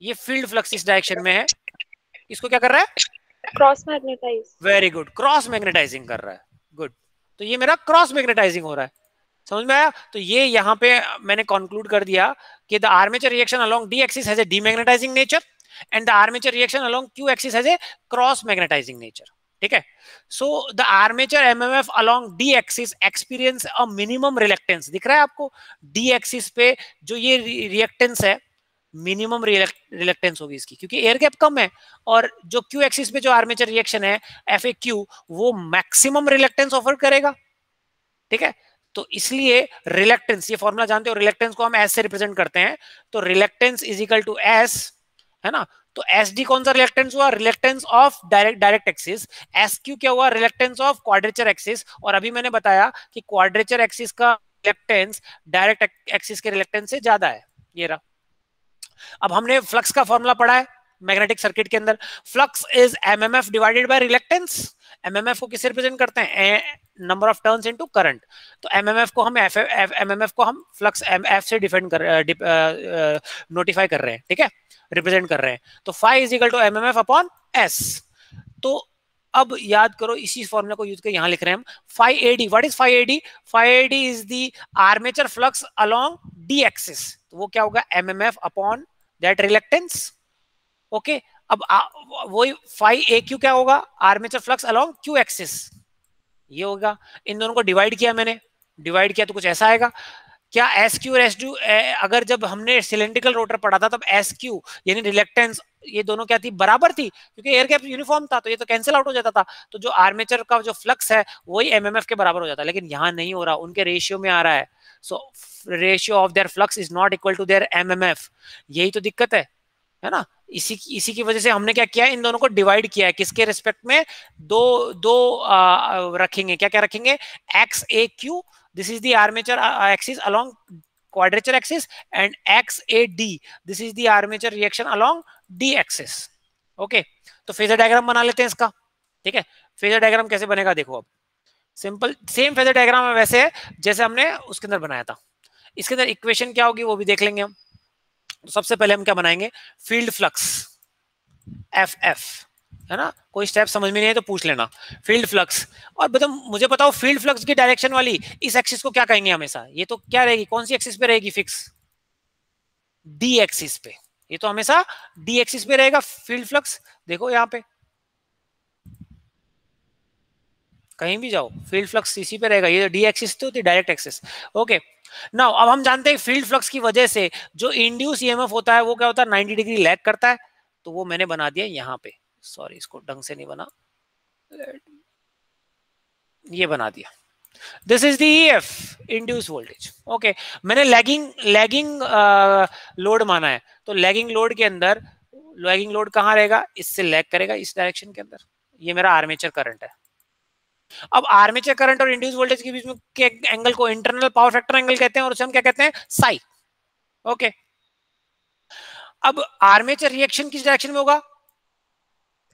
ये फील्ड फ्लक्स इस डायरेक्शन में है, इसको क्या कर रहा है, cross magnetise. Very good, cross magnetising कर रहा है. गुड, तो ये मेरा क्रॉस मैग्नेटाइजिंग हो रहा है. समझ में आया. तो ये यहाँ पे मैंने कंक्लूड कर दिया कि the armature reaction along D axis has a demagnetising nature and the armature reaction along Q axis has a cross magnetising nature. ठीक है. So the armature MMF along D axis experience a minimum reluctance. दिख रहा है आपको D axis पे जो ये reactance है, मिनिमम रिलक्टेंस होगी इसकी, क्योंकि एयर गैप कम है. और जो क्यू एक्सिस पे जो आर्मेचर रिएक्शन है एफ ए क्यू, वो मैक्सिमम रिलक्टेंस ऑफर करेगा. ठीक है. तो इसलिए रिलक्टेंस, ये फॉर्मूला जानते हो, रिलक्टेंस को हम एस से रिप्रेजेंट करते हैं. तो reluctance is equal to S, है ना. तो एस डी कौन सा रिलक्टेंस हुआ, reluctance of direct axis. S Q क्या हुआ, रिलक्टेंस ऑफ क्वाड्रेचर एक्सिस. और अभी मैंने बताया कि क्वाड्रेचर एक्सिस का रिलक्टेंस डायरेक्ट एक्सिस के रिलक्टेंस से ज्यादा है. ये रहा. अब हमने फ्लक्स का फॉर्मूला पढ़ा है मैग्नेटिक सर्किट के अंदर. Flux is MMF divided by reluctance. MMF को किससे रिप्रेजेंट करते हैं, number of turns into current. तो एमएमएफ को हम एमएमएफ को हम फ्लक्स एफ से डिफाइन कर नोटिफाई कर रहे हैं. ठीक है, रिप्रेजेंट कर रहे हैं. तो phi is equal to MMF upon S. तो अब याद करो, इसी फॉर्मूला को यूज कर यहां लिख रहे हैं हम phi AD. What is phi AD, phi AD is the armature flux along D axis. तो वो क्या होगा, MMF upon that reluctance. Okay. अब वही फाई ए क्यू क्या होगा, armature flux along Q axis, ये होगा. इन दोनों को डिवाइड किया मैंने, डिवाइड किया तो कुछ ऐसा आएगा. क्या एस क्यू और एस क्यू, अगर जब हमने सिलेंड्रिकल रोटर पढ़ा था तब एस क्यू यानी रिलक्टेंस, ये दोनों क्या थी, बराबर थी, क्योंकि एयर गैप यूनिफॉर्म था, तो ये तो कैंसिल आउट हो जाता था. तो जो आर्मेचर का जो फ्लक्स है वही एमएमएफ के बराबर हो जाता है. लेकिन यहाँ नहीं हो रहा, उनके रेशियो में आ रहा है. So ratio of their flux is not equal to their MMF. यही तो दिक्कत है ना. इसी की वजह से हमने क्या किया, इन दोनों को डिवाइड किया है. किसके रिस्पेक्ट में, दो दो रखेंगे. क्या क्या रखेंगे, x A Q, this is the armature axis along quadrature axis, and XAD, this is the armature reaction along D axis. Okay. तो फेजर डायग्राम बना लेते हैं इसका. ठीक है, फेजर डायग्राम कैसे बनेगा देखो. अब सिंपल सेम फेजर डायग्राम है वैसे जैसे हमने उसके अंदर बनाया था. इसके अंदर इक्वेशन क्या होगी वो भी देख लेंगे हम. तो सबसे पहले हम क्या बनाएंगे, फील्ड फ्लक्स एफ एफ, है ना. कोई स्टेप समझ में नहीं है तो पूछ लेना. फील्ड फ्लक्स, और बताओ मुझे बताओ फील्ड फ्लक्स की डायरेक्शन वाली इस एक्सिस को क्या कहेंगे हमेशा, ये तो क्या रहेगी, कौन सी एक्सिस पे रहेगी फिक्स, डी एक्सिस पे. ये तो हमेशा डी एक्सिस पे रहेगा फील्ड फ्लक्स. देखो यहाँ पे कहीं भी जाओ फील्ड फ्लक्स इसी पे रहेगा. ये डी एक्सिस तो होती है डायरेक्ट एक्सिस. ओके. नाउ अब हम जानते हैं फील्ड फ्लक्स की वजह से जो इंड्यूस ईएमएफ होता है वो क्या होता है, 90 डिग्री लैग करता है. तो वो मैंने बना दिया यहाँ पे, सॉरी इसको ढंग से नहीं बना, ये बना दिया. This is the EF, induce voltage. Okay. मैंने लैगिंग लोड माना है. तो लैगिंग लोड के अंदर, लैगिंग लोड कहाँ रहेगा, इससे लैग करेगा इस डायरेक्शन के अंदर. ये मेरा आर्मेचर करंट है. अब आर्मेचर करंट और इंड्यूस वोल्टेज के बीच में के एंगल को इंटरनल पावर फैक्टर एंगल कहते हैं, और उसे हम क्या कहते हैं, साई. ओके. अब आर्मेचर रिएक्शन किस डायरेक्शन में होगा,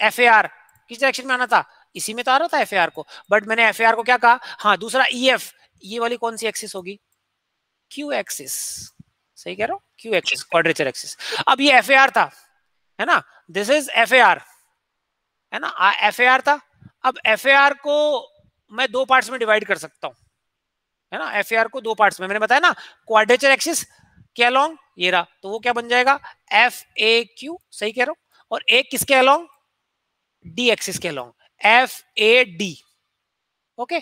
एफएआर किस डायरेक्शन में आना था, इसी में तो आ रहा था एफएआर को, बट मैंने एफएआर को क्या कहा, हाँ दूसरा ईएफ, ये वाली कौन सी एक्सिस होगी, क्यू एक्सिस. सही कह रहा हूं, क्यू एक्सिस, क्वाड्रेचर एक्सिस. अब ये एफएआर था, है ना, दिस इज एफएआर, है ना, एफएआर था. अब एफएआर को मैं दो पार्ट्स में डिवाइड कर सकता हूं, है ना. एफएआर को दो पार्ट्स में, मैंने बताया ना, क्वाड्रेचर एक्सिस के अलोंग ये रहा, तो वो क्या बन जाएगा, एफ ए क्यू. सही कह रहा हूं. और एक किसके अलोंग, डी एक्सिस के along, FAD, okay,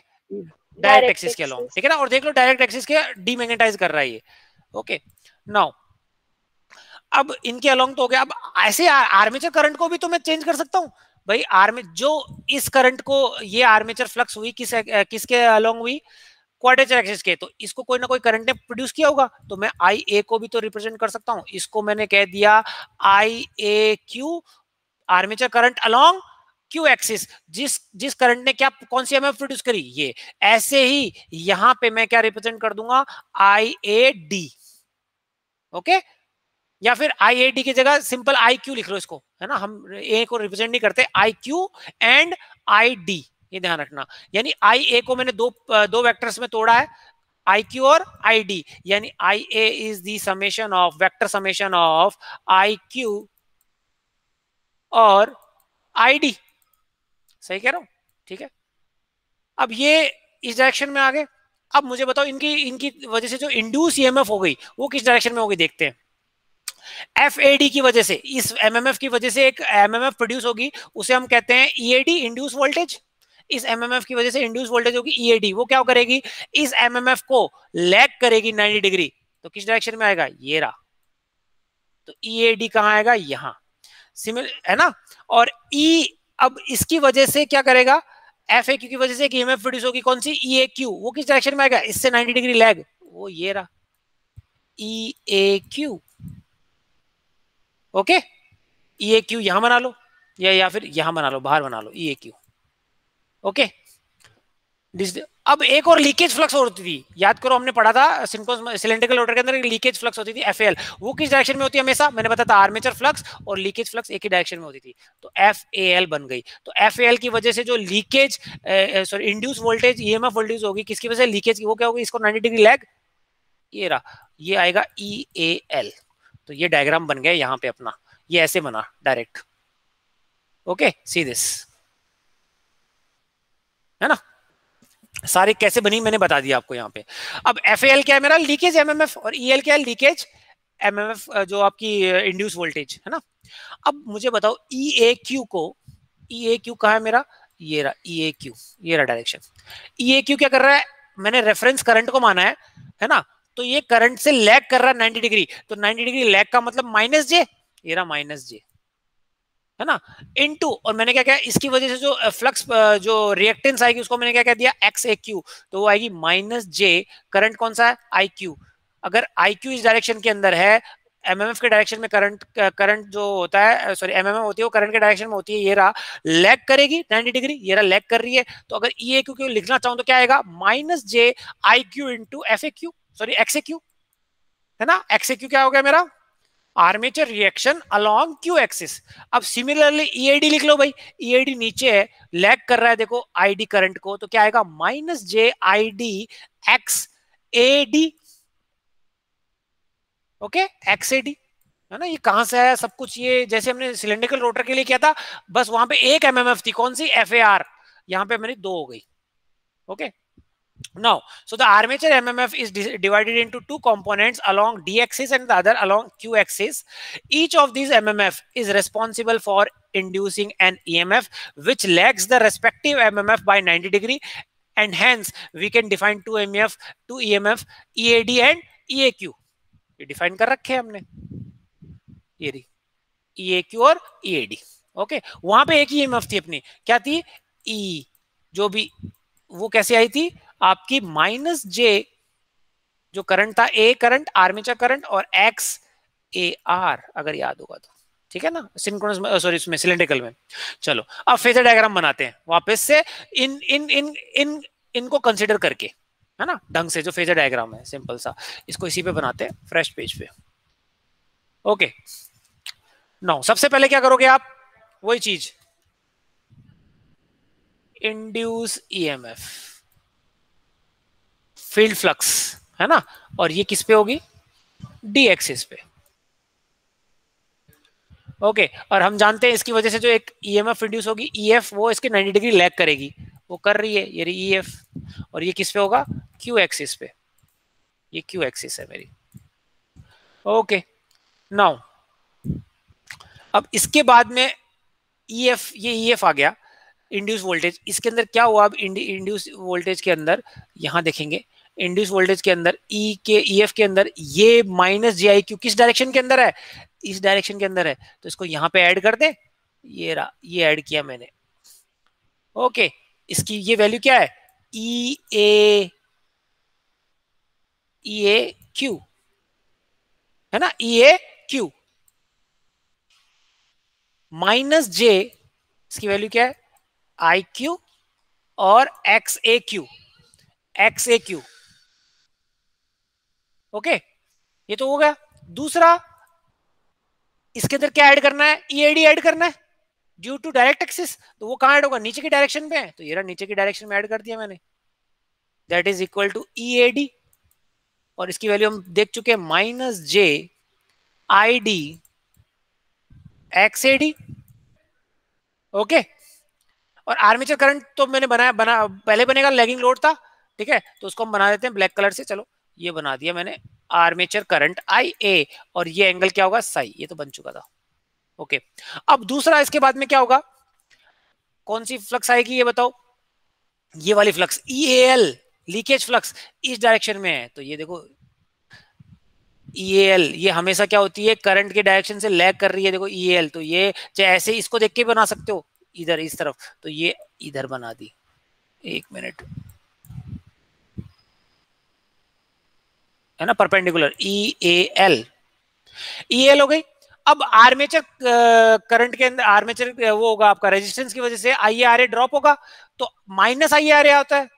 direct axis के अलॉन्ग, ठीक है ना। और देख लो डायरेक्ट एक्सिस के डीमैग्नेटाइज कर रहा है ये, ओके। नाउ अब इनके अलॉन्ग तो हो गया, अब ऐसे आर्मेचर करंट को भी तो मैं चेंज कर सकता हूँ भाई। जो इस करंट को, ये आर्मेचर फ्लक्स हुई किसके अलॉन्ग हुई, क्वाड्रेचर एक्सिस के, तो इसको कोई ना कोई करंट ने प्रोड्यूस किया होगा, तो मैं आई ए को भी तो रिप्रेजेंट कर सकता हूँ। इसको मैंने कह दिया I a q, armature current along Q axis, जिस जिस करंट ने क्या, कौन सी एमएफ प्रोड्यूस करी, ये। ऐसे ही यहां पे मैं क्या रिप्रेजेंट कर दूंगा, आई ए डी, ओके। या फिर आई ए डी की जगह सिंपल आई क्यू लिख लो इसको, है ना, हम ए को रिप्रेजेंट नहीं करते, I Q and I D, ये ध्यान रखना। यानी आई ए को मैंने दो वेक्टर्स में तोड़ा है, आई क्यू और आई डी, यानी I a is the summation of, vector summation of I q और आई डी, सही कह रहा हूं, ठीक है। अब ये इस डायरेक्शन में आ गए। अब मुझे बताओ इनकी इनकी वजह से जो इंड्यूस ईएमएफ हो गई वो किस डायरेक्शन में होगी, देखते हैं। एफएडी की वजह से, इस एमएमएफ की वजह से एक एमएमएफ प्रोड्यूस होगी, उसे हम कहते हैं ईएडी, इंड्यूस वोल्टेज। इस एमएमएफ की वजह से इंड्यूस वोल्टेज होगी ईएडी, वो क्या करेगी, इस एमएमएफ को लैग करेगी 90 डिग्री, तो किस डायरेक्शन में आएगा, ये रहा। तो ईएडी कहां आएगा, यहां, सिमिलर है ना। और ई, अब इसकी वजह से क्या करेगा, एफ ए क्यू की वजह से एक ईएमएफ प्रोड्यूस होगी, कौन सी, ई ए क्यू, वो किस डायरेक्शन में आएगा, इससे 90 डिग्री लैग, वो ये रहा, ई ए क्यू, ओके। ई ए क्यू यहां बना लो, या फिर यहां बना लो, बाहर बना लो, ई ए क्यू, ओके। अब एक और लीकेज फ्लक्स होती थी, याद करो हमने पढ़ा था सिलेंड्रिकल रोटर के अंदर लीकेज फ्लक्स होती थी, एफएल, वो किस डायरेक्शन में होती है हमेशा, मैंने बताया था आर्मेचर फ्लक्स और लीकेज फ्लक्स एक ही डायरेक्शन में होती थी, तो एफएल बन गई। तो एफएल की वजह से जो leakage, sorry induce voltage, EMF voltage होगी, किसकी वजह से, लीकेज की, वो क्या होगी, इसको 90 डिग्री लैग, ये रहा, ये आएगा ई ए एल। तो ये डायग्राम बन गया यहाँ पे अपना, ये ऐसे बना डायरेक्ट, ओके, सी दिस, है ना। सारी कैसे बनी मैंने बता दिया आपको यहाँ पे। अब एफ क्या है मेरा, लीकेज एमएमएफ, और ई क्या है, लीकेज एमएमएफ, जो आपकी इंड्यूस वोल्टेज है ना। अब मुझे बताओ ई ए क्यू को, ई ए क्यू कहा है मेरा, ये रहा ई ए क्यू, ये रहा डायरेक्शन। ई ए क्यू क्या कर रहा है, मैंने रेफरेंस करंट को माना है ना, तो ये करंट से लैग कर रहा है 90 डिग्री, तो 90 डिग्री लैग का मतलब माइनस जे, ये रहा माइनस जे, है ना, इनटू, और मैंने क्या किया, इसकी वजह से जो फ्लक्स, जो रिएक्टेंस आएगी उसको मैंने क्या कह दिया, एक्स ए क्यू, तो वो आएगी माइनस जे, करंट कौन सा है, आई क्यू। अगर आई क्यू इस डायरेक्शन के अंदर है, एमएमएफ के डायरेक्शन में करंट जो होता है, सॉरी एमएमएफ होती है वो करंट के डायरेक्शन में होती है, ये रहा, लैग करेगी 90 डिग्री, ये रहा लैग कर रही है, तो अगर ई ए क्यू लिखना चाहूं तो क्या आएगा, minus J I Q into F A Q, sorry x A Q, है ना। एक्स ए क्यू क्या हो गया मेरा, armature reaction along Q axis. अब सिमिलरली ईएडी लिख लो भाई, ईएडी नीचे है, लैग कर रहा है देखो आईडी करंट को, तो क्या आएगा, minus J I D x A D, okay, x A D, है ना। ये कहां से आया सब कुछ, ये जैसे हमने सिलेंड्रिकल रोटर के लिए किया था, बस वहां पे एक एमएमएफ थी, कौन सी, एफ ए आर, यहां पे मेरी दो हो गई, okay. Now, so the armature MMF is divided into two components along D axis and the other along Q axis. Each of these MMF is responsible for inducing an EMF which lags the respective MMF by 90 degree, and hence we can define two EMF, EAD and EAQ. ये define कर रखे हैं हमने, ये EAQ और EAD, okay. वहां पे एक ही EMF थी अपनी, क्या थी, E, जो भी, वो कैसे आई थी आपकी, माइनस जे, जो करंट था, ए करंट, आर्मेचर करंट, और एक्स ए आर, अगर याद होगा तो, ठीक है ना, सिंक्रोनस, सॉरी इसमें सिलेंड्रिकल में। चलो अब फेजर डायग्राम बनाते हैं वापस से, इन इन इन इन इनको कंसीडर करके, है ना, ढंग से, जो फेजर डायग्राम है सिंपल सा, इसको इसी पे बनाते हैं, फ्रेश पेज पे, ओके। नाउ सबसे पहले क्या करोगे आप, वही चीज, इंड्यूस ईएमएफ, फील्ड फ्लक्स, है ना, और ये किस पे होगी, डी एक्सिस पे, ओके। और हम जानते हैं इसकी वजह से जो एक ईएमएफ इंड्यूस होगी, ईएफ, वो इसके 90 डिग्री लैग करेगी, वो कर रही है, ये ईएफ, और ये किस पे होगा, क्यू एक्सिस पे, ये क्यू एक्सिस है मेरी, ओके। नाउ अब इसके बाद में EF, ये EF आ गया इंड्यूस वोल्टेज। इसके अंदर क्या हुआ अब इंड्यूस वोल्टेज के अंदर, यहां देखेंगे इंड्यूस वोल्टेज के अंदर ई के EF के अंदर ये माइनस JIQ किस डायरेक्शन के अंदर है, इस डायरेक्शन के अंदर है, तो इसको यहां पे ऐड कर दे, ये रहा, ये ऐड किया मैंने। ओके, इसकी ये वैल्यू क्या है, EAQ है ना, EAQ माइनस J, इसकी वैल्यू क्या है IQ, और XAQ। ओके, ये तो हो गया। दूसरा, इसके अंदर क्या ऐड करना है, EAD ऐड करना है ड्यू टू डायरेक्ट एक्सिस, तो वो कहां ऐड होगा, नीचे की डायरेक्शन पे है, तो ये रहा नीचे की डायरेक्शन में ऐड कर दिया मैंने, that is equal to EAD, और इसकी वैल्यू हम देख चुके हैं -JID XAD। ओके, और आर्मेचर करंट तो मैंने बना पहले बनेगा, लैगिंग लोड था, ठीक है, तो उसको हम बना देते हैं ब्लैक कलर से, चलो ये बना दिया मैंने, आर्मेचर करंट IA, और ये एंगल क्या होगा साई, ये तो बन चुका था। ओके, अब दूसरा इसके बाद में क्या होगा, कौन सी फ्लक्स आएगी ये बताओ, ये वाली फ्लक्स EAL, लीकेज फ्लक्स इस डायरेक्शन में है, तो ये देखो EAL, ये हमेशा क्या होती है, करंट के डायरेक्शन से लैग कर रही है, देखो EAL, तो ये चाहे ऐसे इसको देख के बना सकते हो, इधर इस तरफ, तो ये इधर बना दी, एक मिनट, है ना, परपेंडिकुलर EAL हो गई। अब आर्मेचर करंट के अंदर आर्मेचर वो होगा आपका रेजिस्टेंस की वजह से IARA ड्रॉप होगा, तो माइनस IARA होता है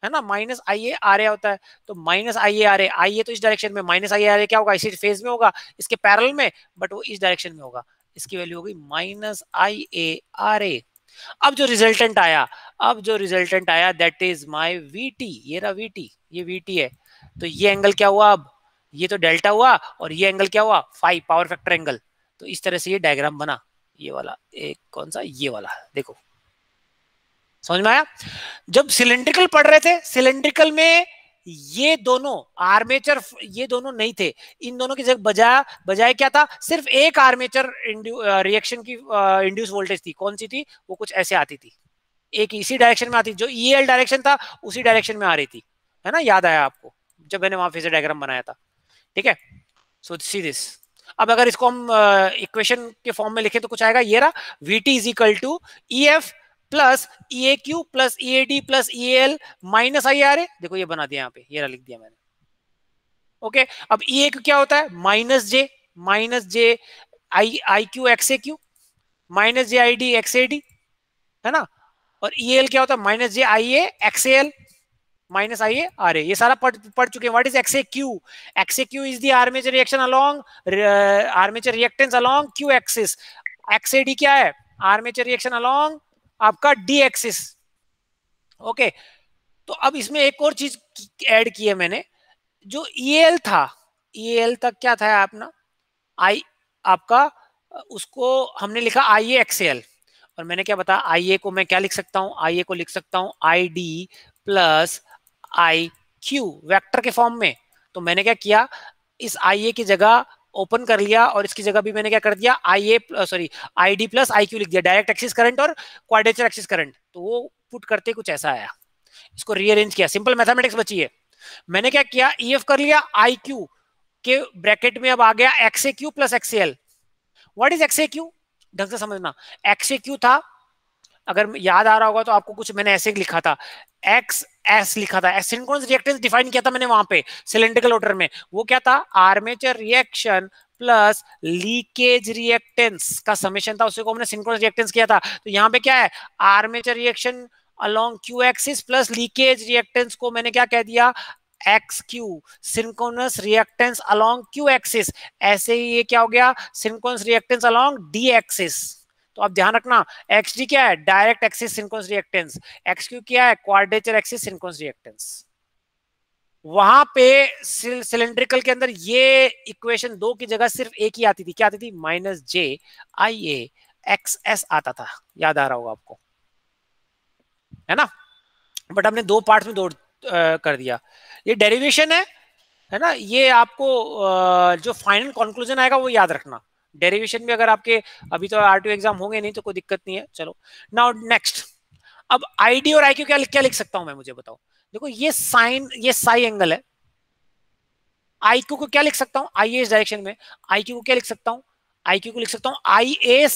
ना, माइनस IARA होता है, तो माइनस IARA, IA तो इस डायरेक्शन में, माइनस IARA क्या होगा, इसी फेज में होगा, इसके पैरेलल में, बट वो इस डायरेक्शन में होगा, इसकी वैल्यू होगी -IARA। अब जो रिजल्टेंट आया, दैट इज माय VT, ये रहा VT, ये VT है, तो ये एंगल क्या हुआ, अब ये तो डेल्टा हुआ, और ये एंगल क्या हुआ 5 पावर फैक्टर एंगल, तो इस तरह से ये डायग्राम बना, ये वाला एक कौन सा, ये वाला, देखो समझ में आया। जब सिलेंड्रिकल पढ़ रहे थे, सिलेंड्रिकल में ये दोनों आर्मेचर, ये दोनों नहीं थे, इन दोनों की जगह बजाय बजाय क्या था, सिर्फ एक आर्मेचर रिएक्शन की इंड्यूस वोल्टेज थी, कौन सी थी, वो कुछ ऐसे आती थी, एक इसी डायरेक्शन में आती, जो EL डायरेक्शन था उसी डायरेक्शन में आ रही थी, है ना, याद आया आपको जब मैंने वहां फेजर डायग्राम बनाया था, ठीक है। सो सी दिस, अब अगर इसको हम इक्वेशन के फॉर्म में लिखें तो कुछ आएगा, ये रहा VT is equal to EF plus EAQ plus EAD plus EAL minus IARA, देखो ये बना दिया यहाँ पे, ये लिख दिया मैंने। ओके, अब EAQ क्या होता है, माइनस जे IQ XAQ minus JID XAD, है ना, और EAL क्या होता है, -JIA XAL माइनस IARA, ये सारा पढ़ चुके हैं। What is XAQ, XAQ is the armature reaction along armature reactance along Q axis, XAD क्या है, आर्मेचर रिएक्शन अलोंग आपका D एक्सिस। ओके, तो अब इसमें एक और चीज ऐड की है मैंने, जो EAL था, EAL तक क्या था अपना आई आपका, उसको हमने लिखा IAXAL, और मैंने क्या बताया, IA को मैं क्या लिख सकता हूँ, IA को लिख सकता हूँ ID प्लस IQ वेक्टर के फॉर्म में, तो मैंने क्या किया, इस IA की जगह ओपन कर लिया, और इसकी जगह भी मैंने क्या कर दिया, ID प्लस IQ लिख दिया, डायरेक्ट एक्सिस करंट और क्वाड्रेचर एक्सिस करंट, तो वो पुट करते कुछ ऐसा आया, इसको रीअरेंज किया, सिंपल मैथमेटिक्स बची है। मैंने क्या किया, EF कर लिया, IQ के ब्रैकेट में अब आ गया XAQ plus XAL। What is XAQ, ढंग से समझना, XAQ था, अगर याद आ रहा होगा तो आपको कुछ मैंने ऐसे लिखा था, XS लिखा था, सिंक्रोनस रिएक्टेंस डिफाइन किया था मैंने वहां पे सिलेंड्रिकल रोटर में, वो क्या था, armature reaction plus leakage reactance का समेशन था, उसको हमने सिंक्रोनस रिएक्टेंस किया था। तो यहाँ पे क्या है, armature reaction along Q axis plus leakage reactance को मैंने क्या कह दिया, XQ, synchronous reactance along Q axis, ऐसे ही ये क्या हो गया, synchronous reactance along D axis. तो अब ध्यान रखना, XD क्या है, direct axis synchronous reactance, XQ क्या है, क्वाड्रेचर एक्सिस सिंक्रोनस रिएक्टेंस। वहां पे सिलेंड्रिकल के अंदर ये इक्वेशन 2 की जगह सिर्फ एक ही आती थी, क्या आती थी, -JIA आता था, याद आ रहा होगा आपको, है ना, बट हमने 2 पार्ट्स में कर दिया, ये डेरिवेशन है ना, ये आपको जो फाइनल कंक्लूजन आएगा वो याद रखना, डेरिवेशन भी अगर आपके अभी तो R2 एग्जाम होंगे नहीं तो कोई दिक्कत नहीं है। चलो नाउ नेक्स्ट, अब आईडी और आईक्यू क्या क्या लिख सकता हूं मैं, मुझे बताओ। देखो ये साइन, ये साई एंगल है। आईक्यू को क्या लिख सकता हूं, आई ए इस डायरेक्शन में। आईक्यू को क्या लिख सकता हूं, आईक्यू को लिख सकता हूं आई ए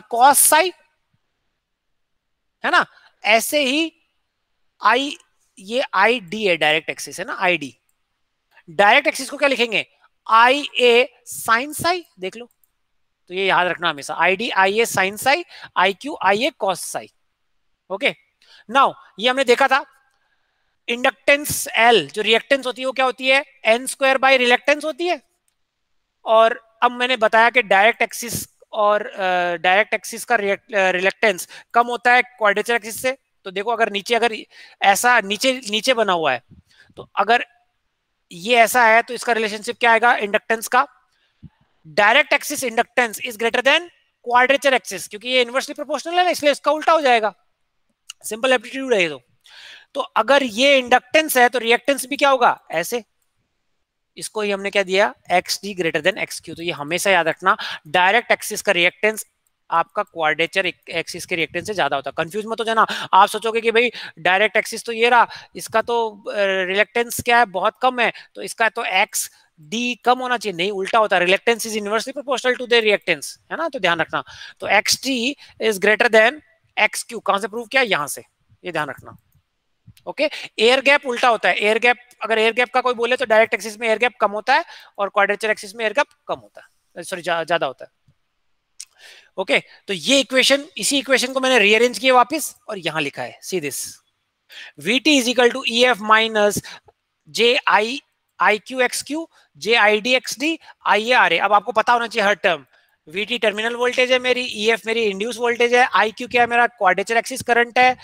कॉस साई, है ना। ऐसे ही आई, ये आई डी है, डायरेक्ट एक्सिस है ना आई डी। डायरेक्ट एक्सिस को क्या लिखेंगे, आई ए साइन साई, देख लो। तो ये याद रखना हमेशा, I D I A sine psi, I Q I A cos psi. Okay now ये हमने देखा था। इंडक्टेंस एल, जो रिएक्टेंस होती है वो क्या होती है, एन स्क्वायर बाई रिलेक्टेंस होती है। और अब मैंने बताया कि डायरेक्ट एक्सिस और डायरेक्ट एक्सिस का रिलेक्टेंस कम होता है क्वाड्रेचर एक्सिस से। तो देखो अगर नीचे, अगर ऐसा नीचे नीचे बना हुआ है, तो अगर ये ऐसा है तो इसका रिलेशनशिप क्या आएगा इंडक्टेंस का, direct axis inductance is greater then quadrature axis, क्योंकि ये इनवर्सली प्रोपोर्शनल है ना, इसलिए इसका उल्टा हो जाएगा। सिंपल एप्टीट्यूड है ये तो अगर ये इंडक्टेंस है तो रिएक्टेंस भी क्या होगा, ऐसे। इसको ही हमने क्या दिया, x D greater than X Q. तो ये हमेशा याद रखना, डायरेक्ट एक्सिस का रिएक्टेंस आपका क्वाड्रेचर एक्सिस के रिएक्टेंस से ज्यादा होता है। कंफ्यूज मत हो जाना, आप सोचोगे कि भाई डायरेक्ट एक्सिस तो ये रहा, इसका तो रिलेक्टेंस क्या है, बहुत कम है, तो इसका तो एक्स डी कम होना चाहिए। नहीं, उल्टा होता है, reluctance is inversely proportional to the reactance, है ना। तो ध्यान रखना, तो X D is greater than X Q. कहां से प्रूव किया, यहां से, ये ध्यान रखना। ओके एयर गैप उल्टा होता है, एयर गैप, अगर एयर गैप का कोई बोले तो डायरेक्ट एक्सिस में एयर गैप कम होता है और क्वाड्रेचर एक्सिस में एयर गैप कम होता है, सॉरी ज्यादा होता है। ओके तो ये इक्वेशन, इसी इक्वेशन को मैंने रीअरेंज किया वापस और यहां लिखा है, see this, Vt is equal to E F minus J I I Q x q j I D x d I A R a. अब आपको पता होना चाहिए हर टर्म। Vt टर्मिनल वोल्टेज है मेरी, ई एफ मेरी इंड्यूस वोल्टेज है, आई क्यू क्या है मेरा क्वाड्रेचर एक्सिस करंट है,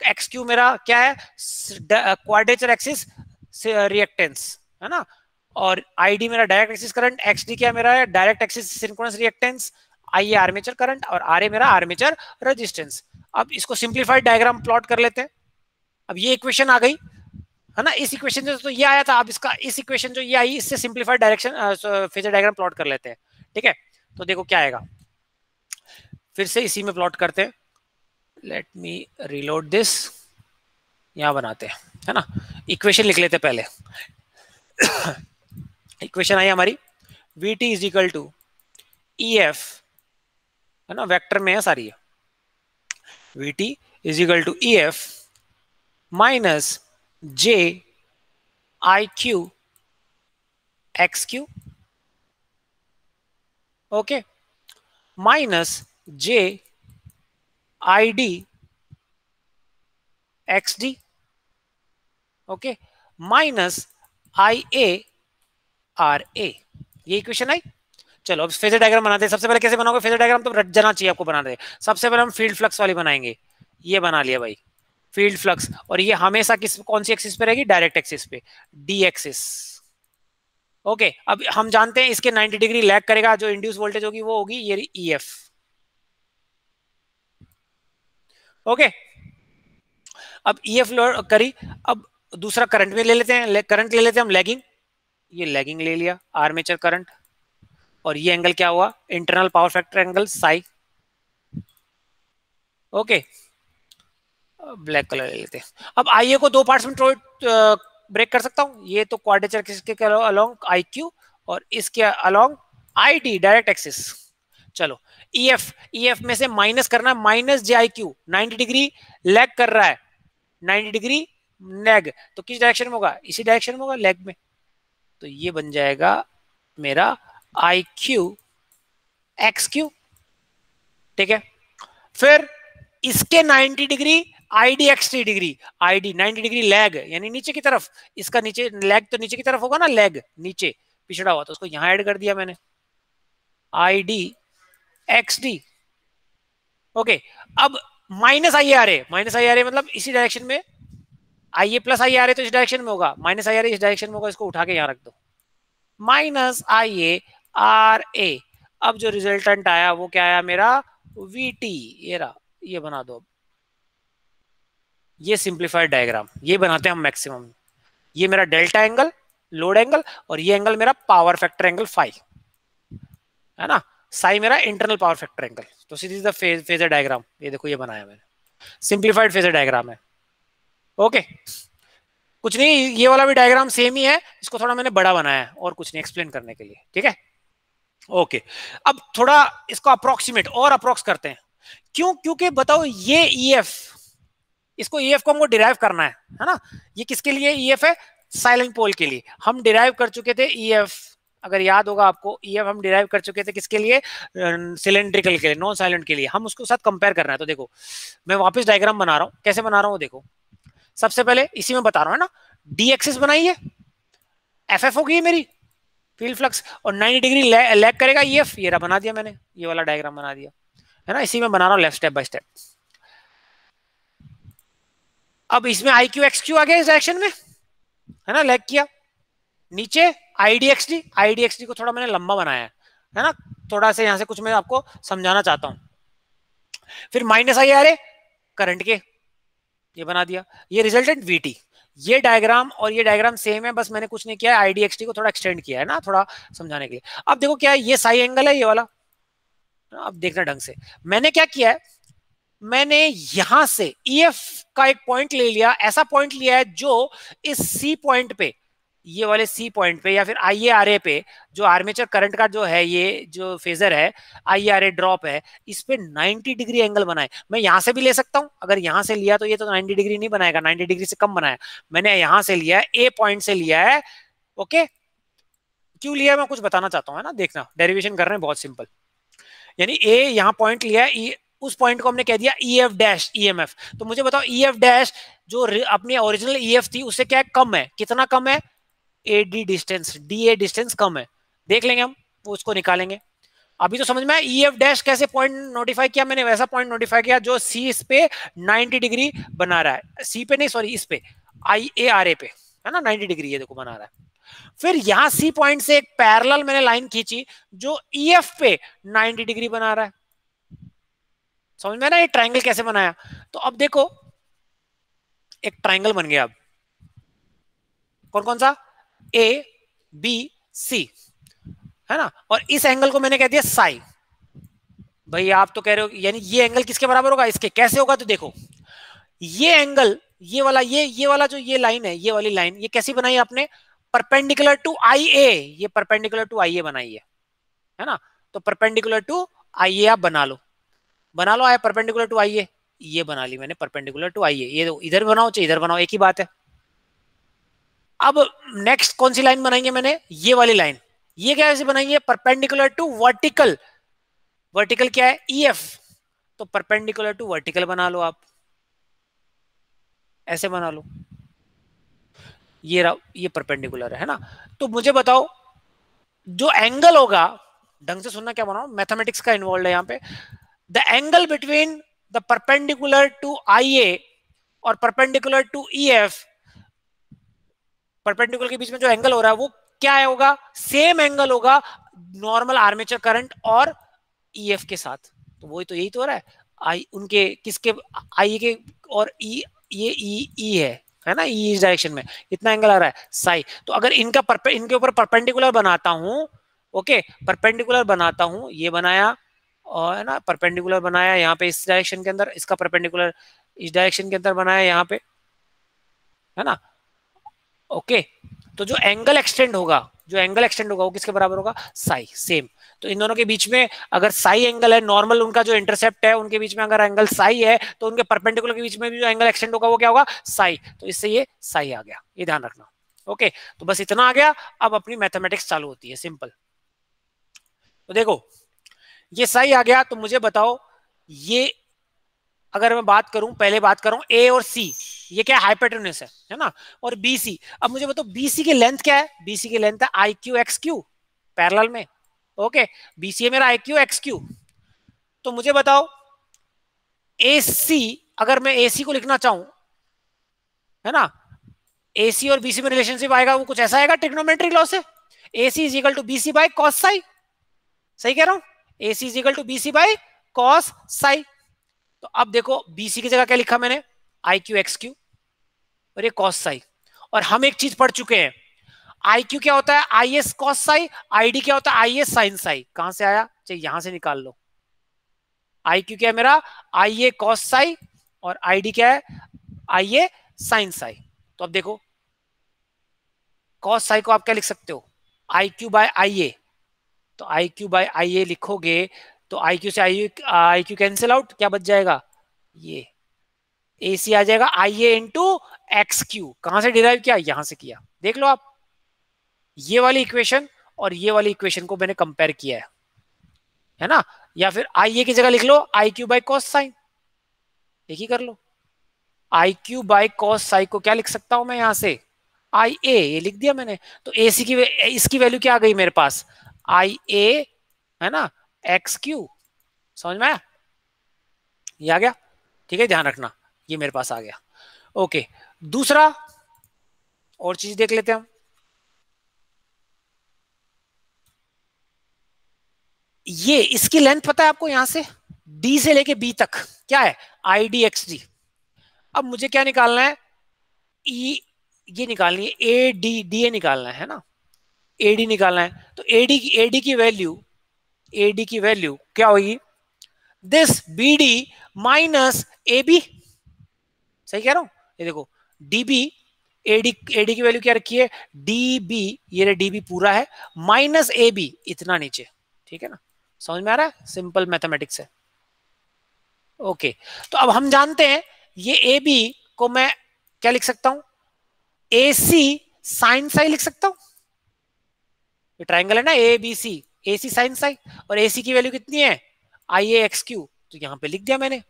एक्स क्यू मेरा क्या है क्वाड्रेचर एक्सिस रिएक्टेंस, है ना। और आई डी मेरा direct axis current, x D क्या मेरा है डायरेक्ट एक्सिस सिंक्रोनस रिएक्टेंस, आई ए आर्मेचर करंट और आर ए मेरा आर्मेचर रेजिस्टेंस। अब इसको सिंप्लीफाइड डायग्राम प्लॉट कर लेते हैं। अब ये इक्वेशन आ गई, है ना। इस इक्वेशन से तो ये आया था, अब इसका इस इक्वेशन जो ये आई, इससे simplified direction phasor diagram plot कर लेते हैं। ठीक है, तो देखो क्या आएगा, फिर से इसी में प्लॉट करते हैं। लेट मी रीलोड दिस, यहां बनाते हैं, है ना। इक्वेशन लिख लेते पहले। इक्वेशन आई हमारी, Vt is equal to E F, है ना, वेक्टर में है सारी, Vt is equal to E F minus J I Q x Q, okay, minus J I D x D, okay, minus I A R A. ये equation आई। चलो अब phasor diagram बनाते हैं। सबसे पहले कैसे बनाओगे फेजर डायग्राम, तो रट जाना चाहिए आपको बनाने। सबसे पहले हम फील्ड फ्लक्स वाली बनाएंगे, ये बना लिया भाई फील्ड फ्लक्स, और ये हमेशा किस कौन सी एक्सिस पे रहेगी, डायरेक्ट एक्सिस पे, डी एक्सिस। ओके अब हम जानते हैं इसके 90 डिग्री लैग करेगा, जो इंड्यूस वोल्टेज होगी वो होगी ये ई एफ। ओके अब ई एफ करी, अब दूसरा करंट में ले लेते हैं, करंट ले लेते हैं हम लैगिंग, ये लैगिंग ले लिया आर्मेचर करंट, और ये एंगल क्या हुआ, internal power factor angle Sai. Okay black colour ले लेते हैं। अब आईए को दो पार्ट्स में ब्रेक कर सकता हूं, ये तो क्वाड्रेचर के अलोंग आई क्यू और इसके along I D direct axis. चलो ईएफ में से माइनस करना है, minus J I Q, 90 degree lag कर रहा है, 90 डिग्री लैग, तो किस डायरेक्शन में होगा, इसी डायरेक्शन में होगा लैग में। तो ये बन जाएगा मेरा आई क्यू एक्स क्यू, ठीक है। फिर इसके 90 degree I D x T degree, I D 90 degree lag यानी नीचे की तरफ, इसका नीचे लैग तो नीचे की तरफ होगा ना, लैग नीचे पिछड़ा हुआ, तो उसको यहां ऐड कर दिया मैंने, I D x D. Okay अब minus I R A, minus I R A मतलब इसी डायरेक्शन में, आई ए प्लस आई आर ए तो इस डायरेक्शन में होगा, माइनस आई आर ए इस डायरेक्शन में होगा, इसको उठा के यहां रख दो, minus I A R a. अब जो रिजल्टेंट आया वो क्या आया मेरा, वी टी, ये रहा, ये बना दो। ये सिंप्लीफाइड डायग्राम ये बनाते हैं हम मैक्सिमम। ये मेरा डेल्टा एंगल लोड एंगल, और ये एंगल मेरा पावर फैक्टर एंगल फाई, है ना। साई मेरा इंटरनल पावर फैक्टर एंगल। तो सीधी द फेजर डायग्राम, ये देखो ये बनाया मैंने, सिंप्लीफाइड फेजर डायग्राम है। ओके, कुछ नहीं, ये वाला भी डायग्राम सेम ही है, इसको थोड़ा मैंने बड़ा बनाया है और कुछ नहीं, एक्सप्लेन करने के लिए, ठीक है। ओके, अब थोड़ा इसको अप्रोक्सीमेट और अप्रोक्स करते हैं। क्यों? क्योंकि बताओ ये ईएफ, इसको ईएफ को हमको डिराइव करना है ना। ये किसके लिए ईएफ है? साइलेंट पोल के लिए। हम डिराइव कर चुके थे ईएफ, अगर याद होगा आपको, ईएफ हम डिराइव कर चुके थे किसके लिए? सिलेंड्रिकल के लिए, नॉन साइलेंट के लिए। हम उसको साथ कंपेयर कर रहे हैं। तो देखो मैं वापस डायग्राम बना रहा हूं, कैसे बना रहा हूं देखो। सबसे पहले इसी में बता रहा हूं ना, डी एक्सिस बनाइए, एफ एफ होगी मेरी फील्ड फ्लक्स, और 90 डिग्री लैग करेगा ईएफ। ये रहा, बना दिया मैंने, ये वाला डायग्राम बना दिया है ना। इसी में बना रहा हूं लेफ्ट, स्टेप बाय स्टेप। अब इसमें आई क्यू एक्स क्यू आ गया इस डायरेक्शन में, है ना, लैग किया। नीचे आईडीएक्सडी, आईडीएक्सडी को थोड़ा मैंने लंबा बनाया है ना, थोड़ा सा यहां से कुछ मैं आपको समझाना चाहता हूं। फिर माइनस आई आ रहे करंट के, ये बना दिया, ये रिजल्टेंट वीटी। ये डायग्राम और ये डायग्राम सेम है, बस मैंने कुछ नहीं किया है, आईडीएक्सटी को थोड़ा एक्सटेंड किया है ना, थोड़ा समझाने के लिए। अब देखो क्या है, ये साई एंगल है ये वाला, अब देखना ढंग से। मैंने क्या किया है, मैंने यहां से ईएफ का एक पॉइंट ले लिया, ऐसा पॉइंट लिया है जो इस सी पॉइंट पे, ये वाले सी पॉइंट पे या फिर आई आर ए पे, जो आर्मेचर करंट का जो है, ये जो फेजर है आई आर ए ड्रॉप है, इस पे 90 डिग्री एंगल बनाए। मैं यहां से भी ले सकता हूं, अगर यहां से लिया तो ये तो 90 डिग्री नहीं बनाएगा, 90 डिग्री से कम बनाया। मैंने यहां से लिया है, ए पॉइंट से लिया है। ओके, क्यों लिया मैं कुछ बताना चाहता हूँ, है ना, देखना डेरिवेशन कर रहे हैं बहुत सिंपल। यानी ए यहाँ पॉइंट लिया है, उस पॉइंट को हमने कह दिया E F dash E M F. तो मुझे बताओ ई एफ डैश जो अपनी ओरिजिनल ई एफ थी उससे क्या है, कम है, कितना कम है? A D distance, D A distance कम है, देख लेंगे हम, वो उसको निकालेंगे। अभी तो समझ में आया ई एफ डैश कैसे पॉइंट नोटिफाई किया मैंने, वैसा पॉइंट नोटिफाई किया जो सी इस पे 90 डिग्री बना रहा है, सी पे नहीं सॉरी, इस पे आई ए आर ए पे, है ना, 90 डिग्री ये देखो बना रहा है। फिर यहां सी पॉइंट से एक पैरेलल मैंने लाइन खींची जो ई एफ पे 90 डिग्री बना रहा है। समझ में ना ये ट्राइंगल कैसे बनाया? तो अब देखो एक ट्राइंगल बन गया। अब कौन कौन सा? ए बी सी, है ना, और इस एंगल को मैंने कह दिया साई। भाई आप तो कह रहे हो यानी ये एंगल किसके बराबर होगा, इसके। कैसे होगा? तो देखो ये एंगल, ये वाला, ये वाला जो ये लाइन है, ये वाली लाइन, ये कैसी बनाई आपने? परपेंडिकुलर टू आई ए, ये परपेंडिकुलर टू आई ए बनाई है ना। तो परपेंडिकुलर टू आई ए आप बना लो, बना लो, आया परपेंडिकुलर टू आई ए, ये बना ली मैंने परपेंडिकुलर टू आई ए। ये इधर बनाओ चाहे इधर बनाओ, एक ही बात है। अब नेक्स्ट कौन सी लाइन बनाएंगे मैंने? ये वाली लाइन। ये कैसे बनाएंगे? Perpendicular to vertical. वर्टिकल क्या है? E F. तो परपेंडिकुलर टू वर्टिकल बना लो आप, ऐसे बना लो, ये परपेंडिकुलर है ना। तो मुझे बताओ जो एंगल होगा, ढंग से सुनना क्या बनाओ, मैथमेटिक्स का इन्वॉल्व है यहाँ पे। The angle between the perpendicular to I A और perpendicular to E F, perpendicular के बीच में जो एंगल हो रहा है वो क्या है होगा? सेम एंगल होगा नॉर्मल आर्मेचर करंट और ईएफ के साथ। तो वही तो, यही तो हो रहा है। आई उनके किसके, आई के और ई, ये ई है ना, ई इस डायरेक्शन में इतना एंगल आ रहा है साई। तो अगर इनका इनके ऊपर परपेंडिकुलर बनाता हूं, ओके, परपेंडिकुलर बनाता हूं, ये बनाया और है ना, परपेंडिकुलर बनाया यहाँ पे इस डायरेक्शन के अंदर, इसका परपेंडिकुलर इस डायरेक्शन के अंदर बनाया यहाँ पे, है ना। ओके, तो जो एंगल एक्सटेंड होगा, जो एंगल एक्सटेंड होगा वो किसके बराबर होगा? साई। सेम। तो इन दोनों के बीच में अगर साई एंगल है, नॉर्मल उनका जो इंटरसेप्ट है उनके बीच में अगर एंगल साई है, तो उनके परपेंडिकुलर के बीच में भी जो एंगल एक्सटेंड होगा वो क्या होगा? साई। तो इससे ये साई आ गया, ये ध्यान रखना। ओके, तो बस इतना आ गया। अब अपनी मैथमेटिक्स चालू होती है, सिंपल। तो देखो ये साई आ गया, तो मुझे बताओ ये अगर मैं बात करूं, पहले बात करूं ए और सी, ये क्या हाइपोटेन्यूस है ना, और बीसी। अब मुझे बताओ बीसी की लेंथ क्या है? बीसी की लेंथ है I Q x Q, parallel में। ओके, बीसी है मेरा आई क्यू एक्स क्यू। तो मुझे बताओ ए सी, अगर मैं ए सी को लिखना चाहूं, है ना, ए सी और बीसी में रिलेशनशिप आएगा वो कुछ ऐसा आएगा ट्रिग्नोमेट्रिक लॉ से, A C is equal to B C by cos psi. सही कह रहा हूं? A C is equal to B C by cos psi. तो अब देखो बीसी की जगह क्या लिखा मैंने? आई क्यू एक्स क्यू, और ये कॉस साई। और हम एक चीज पढ़ चुके हैं, आई क्यू क्या होता है, I S cos psi, I D क्या होता है, आई एस साइन साई। कहां से आया, चाहिए यहां से निकाल लो। आई क्यू क्या है मेरा, आई ए कॉस साई, और आई डी क्या है, आई ए साइन साई। तो अब देखो कॉस साई को आप क्या लिख सकते हो, आई क्यू बाय आई ए। तो आई क्यू बाय आई ए लिखोगे तो आई क्यू से आई क्यू कैंसिल आउट, क्या बच जाएगा, ये ए सी आ जाएगा, आई ए इंटू एक्स क्यू। कहां से डिराइव किया, यहां से किया। देख लो आप, ये वाली इक्वेशन और ये वाली इक्वेशन को मैंने कंपेयर किया है ना। या फिर आई ए की जगह लिख लो I Q by cos sine, एक ही कर लो। I Q by cos sine को क्या लिख सकता हूं मैं यहां से, आई ए, ये लिख दिया मैंने। तो ए सी की इसकी वैल्यू क्या आ गई मेरे पास, आई ए, है ना, एक्स क्यू। समझ में आया, ये आ गया, ठीक है, ध्यान रखना ये मेरे पास आ गया। ओके, दूसरा और चीज देख लेते हैं हम। ये इसकी लेंथ पता है आपको, यहां से डी से लेके बी तक क्या है, आई डी एक्स डी। अब मुझे क्या निकालना है, ई, ये निकालनी है, ए डी, डी ए निकालना है ना, ए डी निकालना है। तो एडी की वैल्यू, एडी की वैल्यू क्या होगी, this B D minus A B. सही कह रहा हूं, ये देखो डीबी, एडी, एडी की वैल्यू क्या रखी है, डीबी, ये डीबी पूरा है, माइनस ए बी इतना नीचे। ठीक है ना, समझ में आ रहा है, सिंपल मैथमेटिक्स है। ओके, तो अब हम जानते हैं ये ए बी को मैं क्या लिख सकता हूं, ए सी साइन साई लिख सकता हूं। ये ट्राइंगल है ना A B C, A C sine psi, और ए सी की वैल्यू कितनी है, आई ए एक्स क्यू। तो यहां पे लिख दिया मैंने,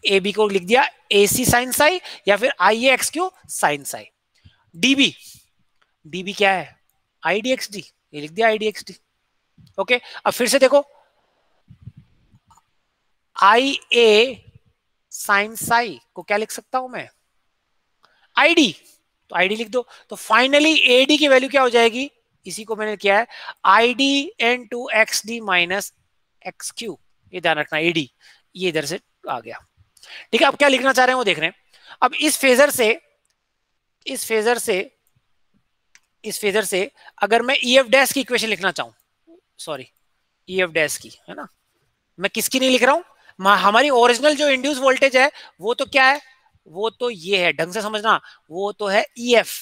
ए बी को लिख दिया ए सी साइन साई, या फिर I A X Q sine psi. DB, DB क्या है, आई डी एक्स डी, ये लिख दिया I D x D. Okay, अब फिर से देखो, आई ए साइन साई को क्या लिख सकता हूं मैं, आईडी। तो आईडी लिख दो। तो फाइनली एडी की वैल्यू क्या हो जाएगी, इसी को मैंने किया है, I D into X D minus X Q. ये ध्यान रखना, एडी ये इधर से आ गया। ठीक है, अब क्या लिखना चाह रहे हैं वो देख रहे हैं। अब इस फेजर से, इस फेजर से, इस फेजर से अगर मैं ई एफ डैश की इक्वेशन लिखना चाहूं, सॉरी ई एफ डैश की, है ना, मैं किसकी नहीं लिख रहा हूं, हमारी ओरिजिनल जो इंड्यूस वोल्टेज है वो तो क्या है, वो तो ये है, ढंग से समझना, वो तो है ई एफ।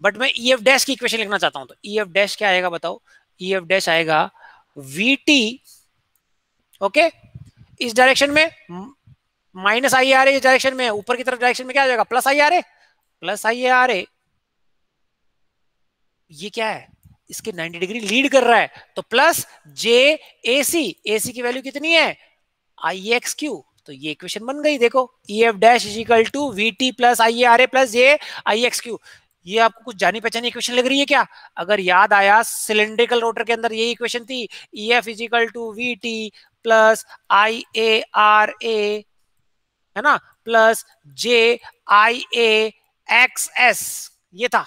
बट मैं ई एफ डैश की इक्वेशन लिखना चाहता हूं, तो ई एफ डैश क्या आएगा बताओ, ई एफ डैश आएगा वी टी, ओके, इस डायरेक्शन में माइनस आई आर ए, इस डायरेक्शन में, ऊपर की तरफ डायरेक्शन में क्या आ जाएगा, plus I R A, plus I R A. ये क्या है, इसके 90 डिग्री लीड कर रहा है, तो plus J A C, A सी की वैल्यू कितनी है, आई एक्स क्यू। तो ये इक्वेशन बन गई, देखो E F dash is equal to V T plus I R A plus J I X Q. ये आपको कुछ जानी पहचानी इक्वेशन लग रही है क्या, अगर याद आया सिलेंड्रिकल रोटर के अंदर यही इक्वेशन थी, E F is equal to V T plus I A R A, है ना, plus J I A X S. ये था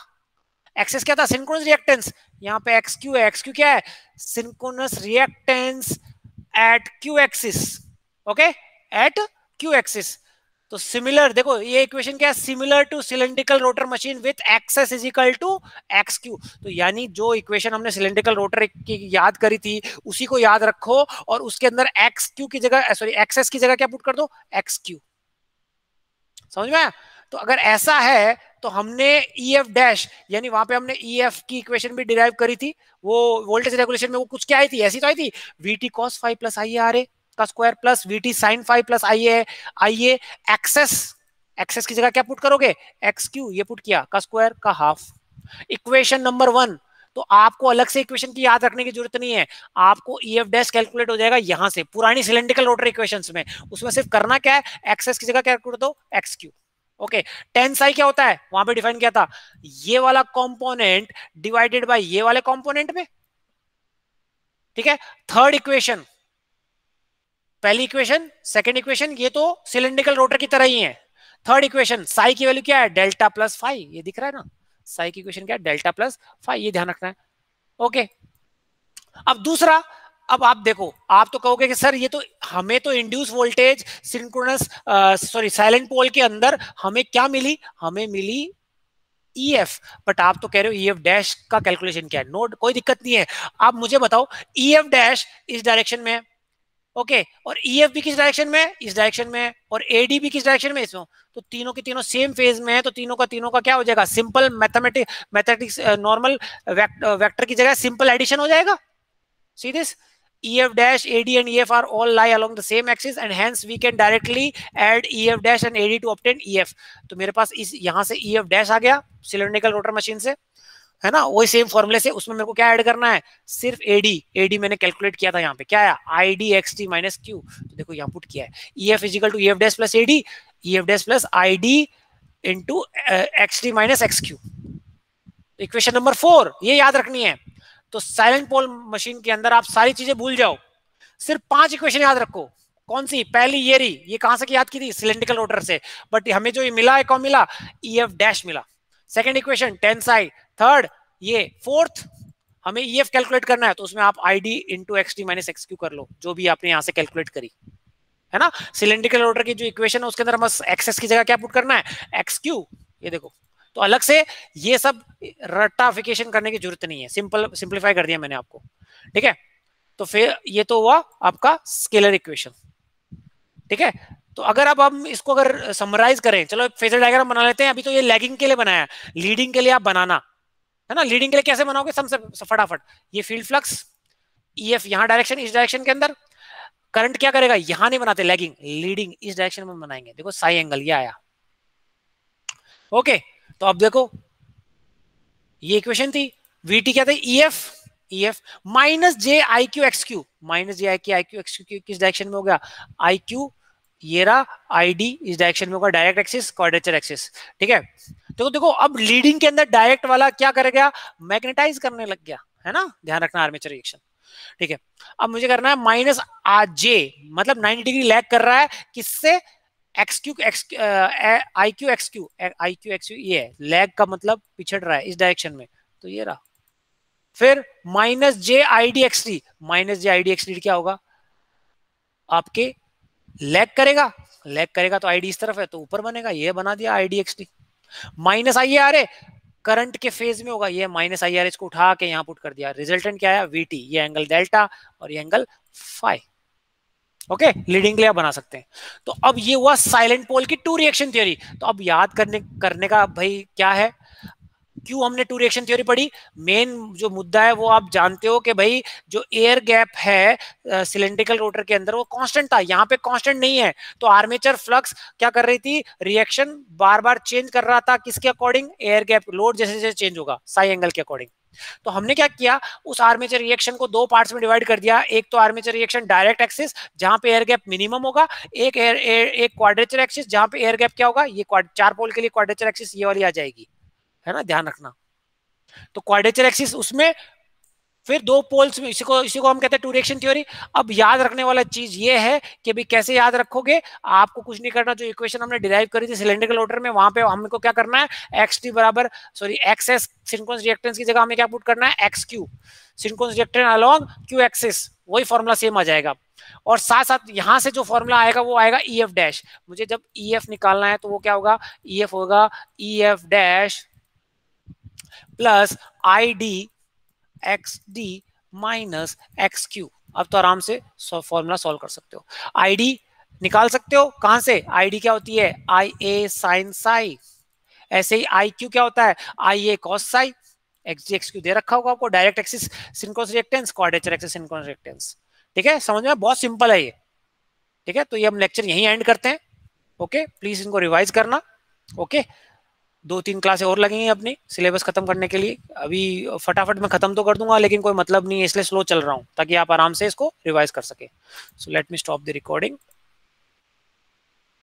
एक्सेस, क्या था, सिंक्रोनस रिएक्टेंस। यहाँ पे एक्स क्यू है, एक्स क्यू क्या है, synchronous reactance at Q axis, okay, at Q axis. तो सिमिलर, देखो ये इक्वेशन क्या है, similar to cylindrical rotor machine with X S is equal to X Q. तो यानी जो इक्वेशन हमने सिलेंड्रिकल रोटर की याद करी थी उसी को याद रखो, और उसके अंदर एक्स क्यू की जगह, सॉरी एक्सेस की जगह क्या पुट कर दो, एक्स क्यू। समझ में आया। तो अगर ऐसा है तो हमने ई एफ डैश, यानी वहां पे हमने ई एफ की इक्वेशन भी डिराइव करी थी, वो वोल्टेज रेगुलेशन में वो कुछ क्या आई थी, ऐसी तो आई थी, V T cos phi plus I R A का square plus V T sine phi plus I A X S, X S की जगह क्या पुट करोगे, एक्स क्यू, ये पुट किया, का स्क्वायर का हाफ। Equation number 1। तो आपको अलग से इक्वेशन की याद रखने की जरूरत नहीं है, आपको ई एफ डैश कैलकुलेट हो जाएगा यहां से पुरानी सिलेंड्रिकल रोटर इक्वेशंस में। उसमें सिर्फ करना क्या है, एक्सेस की जगह क्या कर दो, x Q. Okay, ten Sai क्या होता है, वहां पे डिफाइन किया था, ये वाला कंपोनेंट डिवाइडेड बाय ये वाले कंपोनेंट में। ठीक है, थर्ड इक्वेशन, पहली इक्वेशन, सेकंड इक्वेशन, ये तो सिलेंड्रिकल रोटर की तरह ही है। थर्ड इक्वेशन, साई की वैल्यू क्या है, डेल्टा प्लस फाई, ये दिख रहा है ना, साई की इक्वेशन क्या है, डेल्टा प्लस फाई, ये ध्यान रखना है। ओके, अब दूसरा, अब आप देखो, आप तो कहोगे कि सर ये तो हमें तो induce voltage synchronous, sorry salient pole के अंदर हमें क्या मिली, हमें मिली EF, बट आप तो कह रहे हो EF डैश का कैलकुलेशन क्या है। नोट, कोई दिक्कत नहीं है। आप मुझे बताओ EF डैश इस डायरेक्शन में है, ओके, और EF भी किस डायरेक्शन में है, इस डायरेक्शन में है, और AD भी किस डायरेक्शन में है, इसमें। तो तीनों के तीनों सेम फेज में है, तो तीनों का क्या हो जाएगा, सिंपल मैथमेटिक्स नॉर्मल वेक्टर की जगह सिंपल एडिशन हो जाएगा। See this, EF dash, AD and EF are all lie along the same axis and hence we can directly add EF dash and AD to obtain EF। तो मेरे पास इस यहां से EF dash आ गया cylindrical rotor machine से, है ना, वही सेम फॉर्मूले से। उसमें मेरे को क्या ऐड करना है, सिर्फ AD मैंने कैलकुलेट किया था यहाँ पे, क्या है, IDXT माइनस Q। तो देखो यहाँ पुट किया है, EF equal to EF dash plus AD, EF dash plus ID into XT minus XQ। Equation number 4 ये याद रखनी है। तो साइलेंट पोल मशीन के अंदर आप सारी चीजें भूल जाओ, सिर्फ 5 इक्वेशन याद रखो। कौन सी, पहली ये रही, ये कहां से याद की थी, सिलेंड्रिकल रोटर से, बट हमें जो ये मिला है, कौन मिला, EF डैश मिला। सेकंड इक्वेशन टेंसाइल, थर्ड ये, फोर्थ हमें EF कैलकुलेट करना है, तो उसमें आप ID into XT minus XQ कर लो, जो भी आपने यहां से कैलकुलेट करी, है ना। सिलेंड्रिकल रोटर की जो इक्वेशन है उसके अंदर बस एक्सेस की जगह क्या पुट करना है, XQ। ये देखो, तो अलग से ये सब रट्टाफिकेशन करने की जरूरत नहीं है, सिंपलीफाई कर दिया मैंने आपको, ठीक है। तो फिर ये तो हुआ आपका स्केलर इक्वेशन, ठीक है। तो अगर अब हम इसको अगर समराइज करें, चलो एक फेजर डायग्राम बना लेते हैं। अभी तो ये लैगिंग के लिए बनाया, लीडिंग के लिए आप बनाना, है ना। लीडिंग के लिए कैसे बनाओगे, सबसे फटाफट, ये फील्ड फ्लक्स, EF यहाँ डायरेक्शन, इस डायरेक्शन के अंदर, करंट क्या करेगा, यहां नहीं बनाते लैगिंग, लीडिंग इस डायरेक्शन में बनाएंगे। देखो साई एंगल ये आया, ओके। तो अब देखो ये इक्वेशन थी, VT क्या था, EF minus JIQ minus JIQ किस डायरेक्शन में हो गया, IQ ये रहा, ID इस डायरेक्शन में होगा, डायरेक्ट एक्सिस क्वाड्रेचर एक्सिस, ठीक है। तो देखो अब लीडिंग के अंदर डायरेक्ट वाला क्या करेगा, मैग्नेटाइज करने लग गया, है ना, ध्यान रखना आर्मेचर रिएक्शन, ठीक है। अब मुझे करना है माइनस RJ, मतलब 90 डिग्री लैग कर रहा है किससे, IQ ये है, लैग का मतलब पिछड़ रहा है इस डायरेक्शन में, तो ये रहा। फिर माइनस JIDXT, माइनस JIDXT क्या होगा, आपके लैग करेगा तो ID इस तरफ है तो ऊपर बनेगा, ये बना दिया IDXT। माइनस IARA करंट के फेज में होगा, ये माइनस IARA इसको उठा के यहाँ पुट कर दिया, रिजल्टेंट क्या है, VT, ये एंगल डेल्टा और ये एंगल फाई, ओके। लीडिंग के लिए आप बना सकते हैं। तो अब ये हुआ साइलेंट पोल की टू रिएक्शन थ्योरी। तो अब याद करने का भाई क्या है, क्यों हमने टू रिएक्शन थ्योरी पढ़ी, मेन जो मुद्दा है वो आप जानते हो कि भाई जो एयर गैप है सिलेंड्रिकल रोटर के अंदर वो कांस्टेंट था, यहाँ पे कांस्टेंट नहीं है। तो आर्मेचर फ्लक्स क्या कर रही थी, रिएक्शन बार बार चेंज कर रहा था, किसके अकॉर्डिंग, एयर गैप लोड जैसे जैसे चेंज होगा साई एंगल के अकॉर्डिंग। तो हमने क्या किया, उस आर्मेचर रिएक्शन को दो पार्ट्स में डिवाइड कर दिया। एक तो आर्मेचर रिएक्शन डायरेक्ट एक्सिस जहां पे एयर गैप मिनिमम होगा, एक क्वाड्रेचर एक्सिस जहां पे एयर गैप क्या होगा, ये चार पोल के लिए क्वाड्रेचर एक्सिस ये वाली आ जाएगी, है ना, ध्यान रखना। तो क्वाड्रेचर एक्सिस उसमें फिर दो पोल्स में, इसी को हम कहते हैं टू रिएक्शन थ्योरी। अब याद रखने वाला चीज ये है कि भाई कैसे याद रखोगे, आपको कुछ नहीं करना, जो इक्वेशन हमने डिराइव करी थी सिलेंड्रिकल रोटर में वहां पे हमको क्या करना है, XS सिंक्रोनस रिएक्टेंस की जगह हमें क्या पुट करना है, XQ synchronous reactance along Q axis, वही फॉर्मूला सेम आ जाएगा। और साथ साथ यहां से जो फॉर्मूला आएगा वो आएगा EF डैश। मुझे जब EF निकालना है तो वो क्या होगा, EF होगा EF dash plus ID XD minus XQ। अब तो आराम से फॉर्मूला सॉल्व कर सकते हो, ID निकाल सकते हो कहां से, ID क्या होती है, IA साइन साई, ऐसे ही IQ क्या होता है, IA cos psi, XG XQ दे रखा होगा आपको, direct axis synchronous reactance, quadrature axis synchronous reactance, ठीक है, समझ में, बहुत सिंपल है ये, ठीक है। तो ये हम लेक्चर यहीं एंड करते हैं, ओके, प्लीज इनको रिवाइज करना, ओके। 2-3 क्लासें और लगेंगी अपनी सिलेबस खत्म करने के लिए, अभी फटाफट मैं खत्म तो कर दूंगा लेकिन कोई मतलब नहीं है, इसलिए स्लो चल रहा हूँ ताकि आप आराम से इसको रिवाइज कर सके। So let me stop the recording.